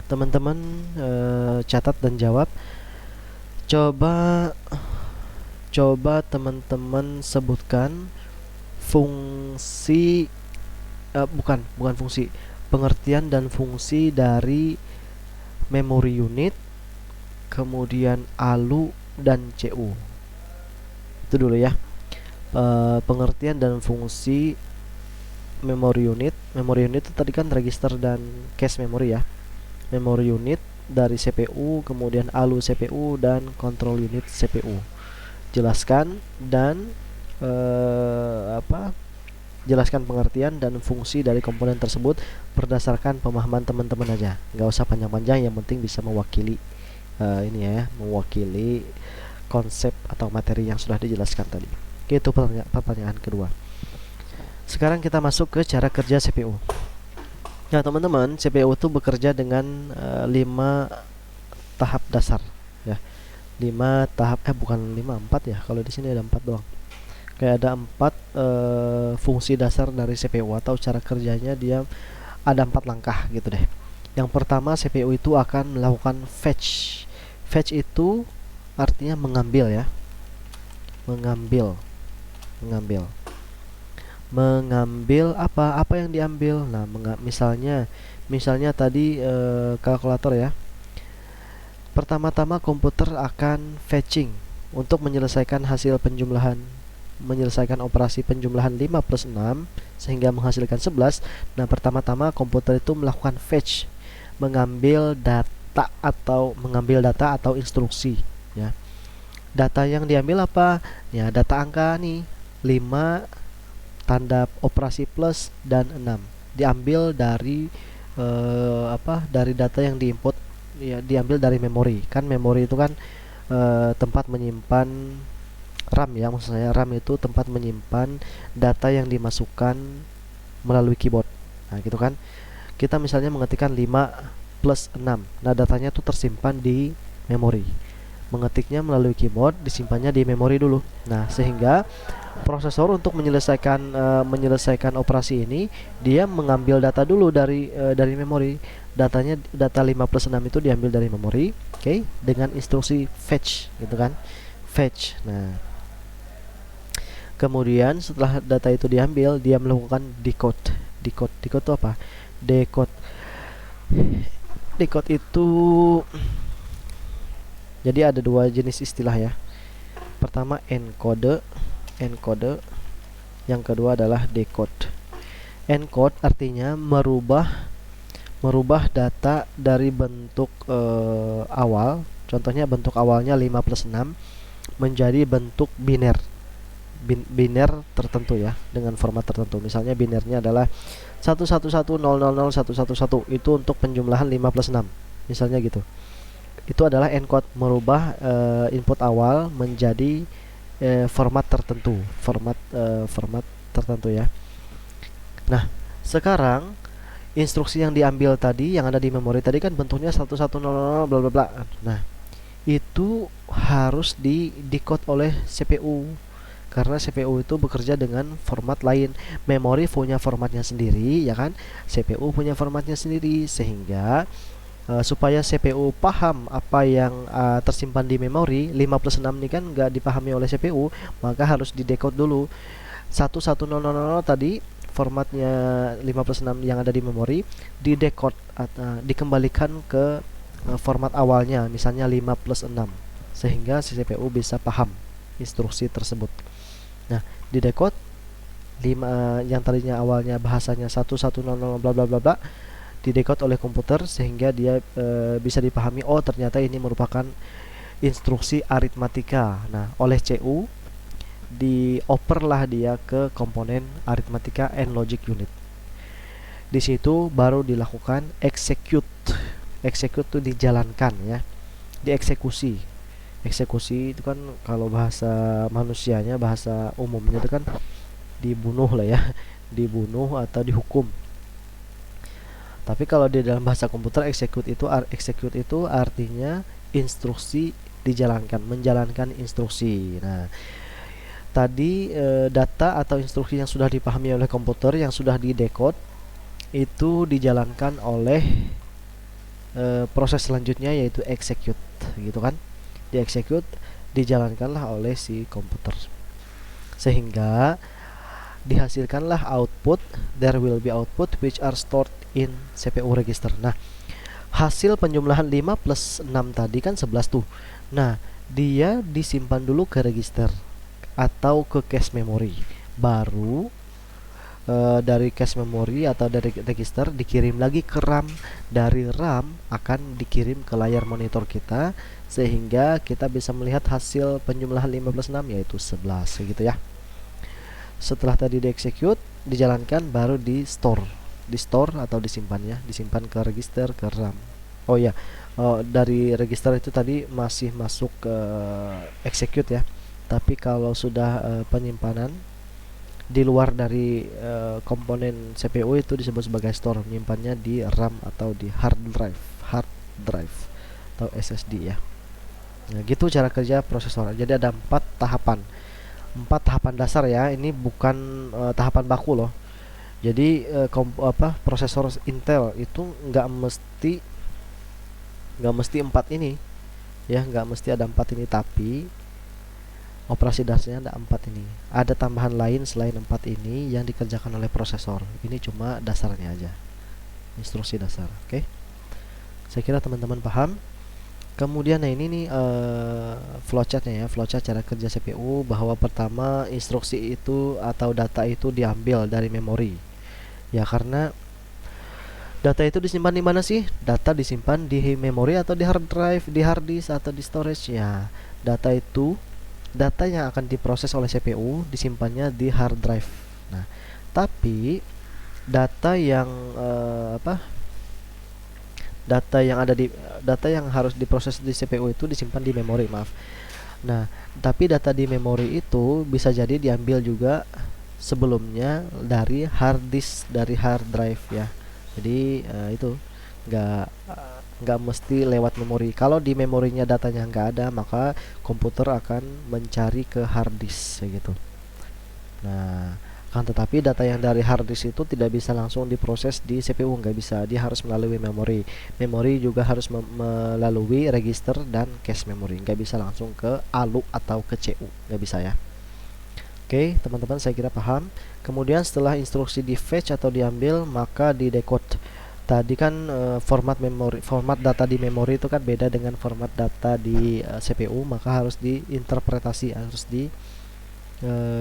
Teman-teman catat dan jawab. Coba teman-teman sebutkan fungsi bukan fungsi, pengertian dan fungsi dari memori unit, kemudian ALU dan CU. Itu dulu ya. Pengertian dan fungsi memori unit. Memori unit itu tadi kan register dan cache memori ya. Memori unit dari CPU, kemudian ALU CPU dan control unit CPU. Jelaskan dan jelaskan pengertian dan fungsi dari komponen tersebut berdasarkan pemahaman teman-teman aja. Nggak usah panjang-panjang, yang penting bisa mewakili mewakili konsep atau materi yang sudah dijelaskan tadi. Itu pertanyaan kedua. Sekarang kita masuk ke cara kerja CPU. Nah, teman-teman, CPU itu bekerja dengan 5 tahap dasar ya. 5 tahap, bukan 5, 4 ya. Kalau di sini ada 4 doang. Kayak ada 4 fungsi dasar dari CPU atau cara kerjanya, dia ada 4 langkah gitu deh. Yang pertama, CPU itu akan melakukan fetch. Fetch itu artinya mengambil ya. Mengambil apa yang diambil. Nah, misalnya tadi kalkulator ya. Pertama-tama komputer akan fetching untuk menyelesaikan hasil penjumlahan, menyelesaikan operasi penjumlahan 5 plus 6 sehingga menghasilkan 11. Nah, pertama-tama komputer itu melakukan fetch, mengambil data atau instruksi ya. Data yang diambil apa? Ya, data angka nih. 5 tanda operasi plus dan 6 diambil dari dari data yang diinput ya, diambil dari memori. Kan memori itu kan tempat menyimpan RAM ya, maksud saya RAM itu tempat menyimpan data yang dimasukkan melalui keyboard. Nah, gitu kan. Kita misalnya mengetikkan 5 plus 6. Nah, datanya itu tersimpan di memori. Mengetiknya melalui keyboard, disimpannya di memori dulu. Nah, sehingga prosesor untuk menyelesaikan operasi ini, dia mengambil data dulu dari memori. Data 5 plus 6 itu diambil dari memori, oke, dengan instruksi fetch gitu kan. Fetch. Nah, kemudian setelah data itu diambil, dia melakukan decode. Decode itu apa? Decode itu jadi ada dua jenis istilah ya. Pertama encode, yang kedua adalah decode. Encode artinya merubah data dari bentuk awal, contohnya bentuk awalnya 5 plus 6 menjadi bentuk biner tertentu ya, dengan format tertentu. Misalnya binernya adalah 111000111, itu untuk penjumlahan 5 plus 6 misalnya gitu. Itu adalah encode, merubah input awal menjadi format tertentu ya. Nah, sekarang instruksi yang diambil tadi, yang ada di memori tadi kan bentuknya 1100 bla bla bla. Nah, itu harus di decode oleh CPU, karena CPU itu bekerja dengan format lain. Memori punya formatnya sendiri ya kan, CPU punya formatnya sendiri, sehingga supaya CPU paham apa yang tersimpan di memori 5 plus 6 ini kan nggak dipahami oleh CPU, maka harus didecode dulu. 1100 tadi formatnya 5 plus 6 yang ada di memori didecode, dikembalikan ke format awalnya, misalnya 5 plus 6, sehingga si CPU bisa paham instruksi tersebut. Nah, didecode 5 yang tadinya awalnya bahasanya 1100 bla bla bla bla, didecode oleh komputer sehingga dia bisa dipahami, oh ternyata ini merupakan instruksi aritmatika. Nah, oleh CU dioperlah dia ke komponen aritmatika and logic unit. Di situ baru dilakukan execute. Execute itu dijalankan ya, dieksekusi. Eksekusi itu kan kalau bahasa manusianya, bahasa umumnya itu kan dibunuh lah ya, dibunuh atau dihukum. Tapi kalau di dalam bahasa komputer, execute itu artinya instruksi dijalankan, menjalankan instruksi. Nah, tadi data atau instruksi yang sudah dipahami oleh komputer, yang sudah didecode, itu dijalankan oleh proses selanjutnya, yaitu execute gitu kan. Diexecute, dijalankanlah oleh si komputer, sehingga dihasilkanlah output. There will be output which are stored in CPU register. Nah, hasil penjumlahan 5 plus 6 tadi kan 11 tuh. Nah, dia disimpan dulu ke register atau ke cache memory. Baru dari cache memory atau dari register dikirim lagi ke RAM. Dari RAM akan dikirim ke layar monitor kita, sehingga kita bisa melihat hasil penjumlahan 5 plus 6 yaitu 11 gitu ya. Setelah tadi di-execute, dijalankan, baru di-store atau disimpan ya, disimpan ke register, ke RAM. Oh ya, dari register itu tadi masih masuk ke execute ya. Tapi kalau sudah penyimpanan di luar dari komponen CPU, itu disebut sebagai store, menyimpannya di RAM atau di hard drive atau SSD ya. Nah, gitu cara kerja prosesor. Jadi ada 4 tahapan dasar ya. Ini bukan tahapan baku loh. Jadi prosesor Intel itu nggak mesti 4 ini ya, nggak mesti ada 4 ini, tapi operasi dasarnya ada 4 ini. Ada tambahan lain selain 4 ini yang dikerjakan oleh prosesor. Ini cuma dasarnya aja, instruksi dasar. Oke, saya kira teman-teman paham. Kemudian nah ini nih flowchartnya ya, flowchart cara kerja CPU, bahwa pertama instruksi itu atau data itu diambil dari memori ya, karena data itu disimpan di mana sih? Data disimpan di memori atau di hard drive, di hard disk atau di storage ya. Data yang akan diproses oleh CPU disimpannya di hard drive. Nah, tapi data yang data yang harus diproses di CPU itu disimpan di memori, maaf. Nah, tapi data di memori itu bisa jadi diambil juga sebelumnya dari hard disk, dari hard drive ya. Jadi itu nggak nggak mesti lewat memori. Kalau di memorinya datanya nggak ada, maka komputer akan mencari ke hard disk gitu. Nah, kan tetapi data yang dari hard disk itu tidak bisa langsung diproses di CPU, nggak bisa. Dia harus melalui memori. Memori juga harus melalui register dan cache memori. Nggak bisa langsung ke ALU atau ke CU, nggak bisa ya. Oke, teman-teman, saya kira paham. Kemudian setelah instruksi di fetch atau diambil, maka di decode. Tadi kan format data di memori itu kan beda dengan format data di CPU, maka harus diinterpretasi, harus di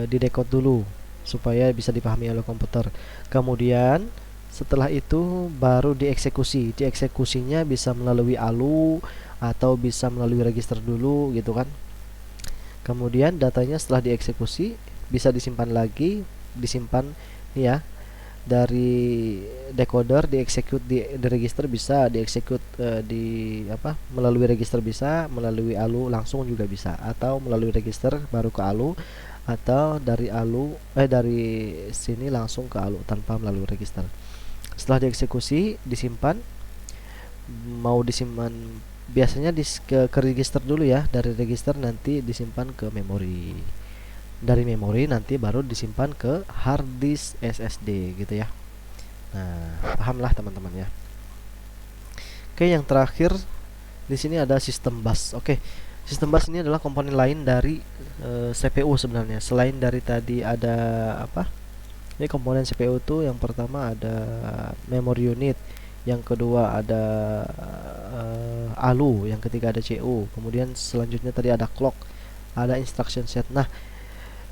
decode dulu supaya bisa dipahami oleh komputer. Kemudian setelah itu baru dieksekusi. Dieksekusinya bisa melalui ALU atau bisa melalui register dulu gitu kan. Kemudian datanya setelah dieksekusi bisa disimpan lagi, disimpan nih ya, dari decoder dieksekut di register, bisa dieksekut melalui register, bisa melalui ALU langsung juga bisa, atau melalui register baru ke ALU, atau dari dari sini langsung ke ALU tanpa melalui register. Setelah dieksekusi disimpan, mau disimpan biasanya ke register dulu ya, dari register nanti disimpan ke memori, dari memori nanti baru disimpan ke hard disk SSD gitu ya. Nah, pahamlah teman-teman ya. Oke, yang terakhir di sini ada sistem bus. Oke, sistem bus ini adalah komponen lain dari CPU sebenarnya. Selain dari tadi ada ini komponen CPU itu yang pertama ada memory unit, yang kedua ada ALU, yang ketiga ada CU, kemudian selanjutnya tadi ada clock, ada instruction set. Nah,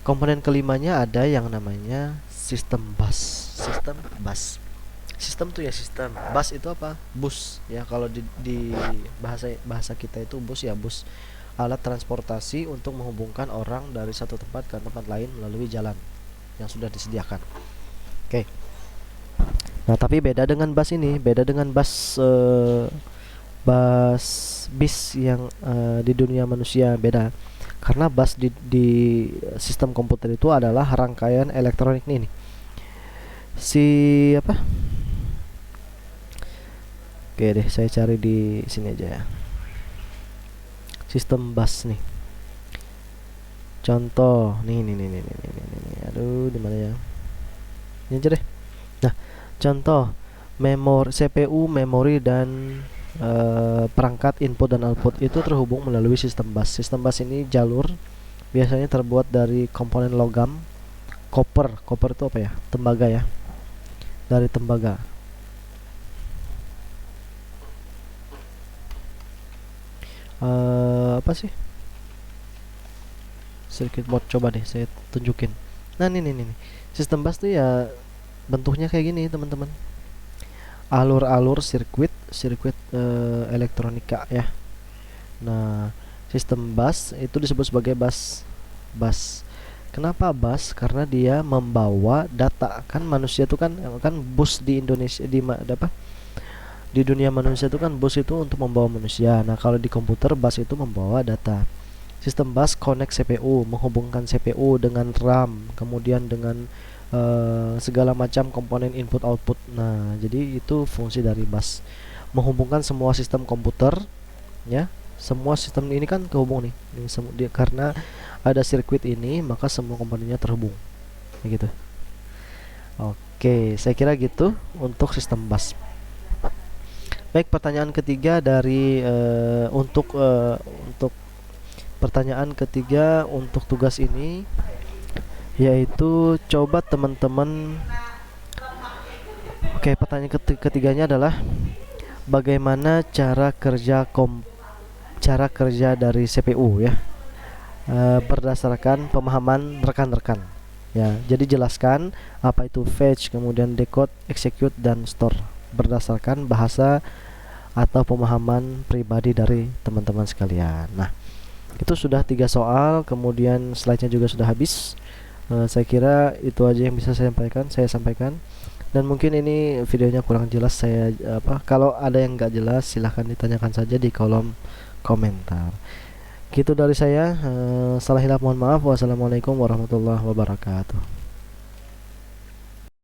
komponen kelimanya ada yang namanya sistem bus. Sistem tuh ya sistem, bus itu apa? Bus ya, kalau di bahasa kita itu bus ya, bus, alat transportasi untuk menghubungkan orang dari satu tempat ke tempat lain melalui jalan yang sudah disediakan. Oke. Nah, tapi beda dengan bus ini, beda dengan bus bis yang di dunia manusia, beda. Karena bus di sistem komputer itu adalah rangkaian elektronik nih. Oke deh, saya cari di sini aja ya. Sistem bus nih. Contoh, nih. Aduh, di mana ya? Ini aja deh. Nah, contoh CPU, memori dan perangkat input dan output itu terhubung melalui sistem bus. Sistem bus ini jalur biasanya terbuat dari komponen logam, copper itu apa ya? Tembaga ya. Dari tembaga. Apa sih? Circuit board, coba deh saya tunjukin. Nah, nih. Sistem bus tuh ya bentuknya kayak gini, teman-teman. Alur-alur sirkuit elektronika ya. Nah, sistem bus itu disebut sebagai bus. Kenapa bus? Karena dia membawa data. Kan manusia itu kan bus di Indonesia, di dunia manusia itu kan bus itu untuk membawa manusia. Nah, kalau di komputer bus itu membawa data. Sistem bus connect CPU, menghubungkan CPU dengan RAM, kemudian dengan segala macam komponen input output. Nah, jadi itu fungsi dari bus, menghubungkan semua sistem komputer ya. Semua sistem ini kan kehubung nih. Karena ada sirkuit ini, maka semua komponennya terhubung. Begitu. Oke. Oke, saya kira gitu untuk sistem bus. Baik, pertanyaan ketiga dari untuk pertanyaan ketiga untuk tugas ini, yaitu coba teman-teman. Oke, pertanyaan ketiganya adalah bagaimana cara kerja dari CPU ya, berdasarkan pemahaman rekan-rekan. Ya, jadi jelaskan apa itu fetch, kemudian decode, execute, dan store berdasarkan bahasa atau pemahaman pribadi dari teman-teman sekalian. Nah, itu sudah 3 soal, kemudian slide-nya juga sudah habis. Saya kira itu aja yang bisa saya sampaikan. Dan mungkin ini videonya kurang jelas, kalau ada yang nggak jelas silahkan ditanyakan saja di kolom komentar. Gitu dari saya. Salah hilap mohon maaf. Wassalamualaikum warahmatullahi wabarakatuh.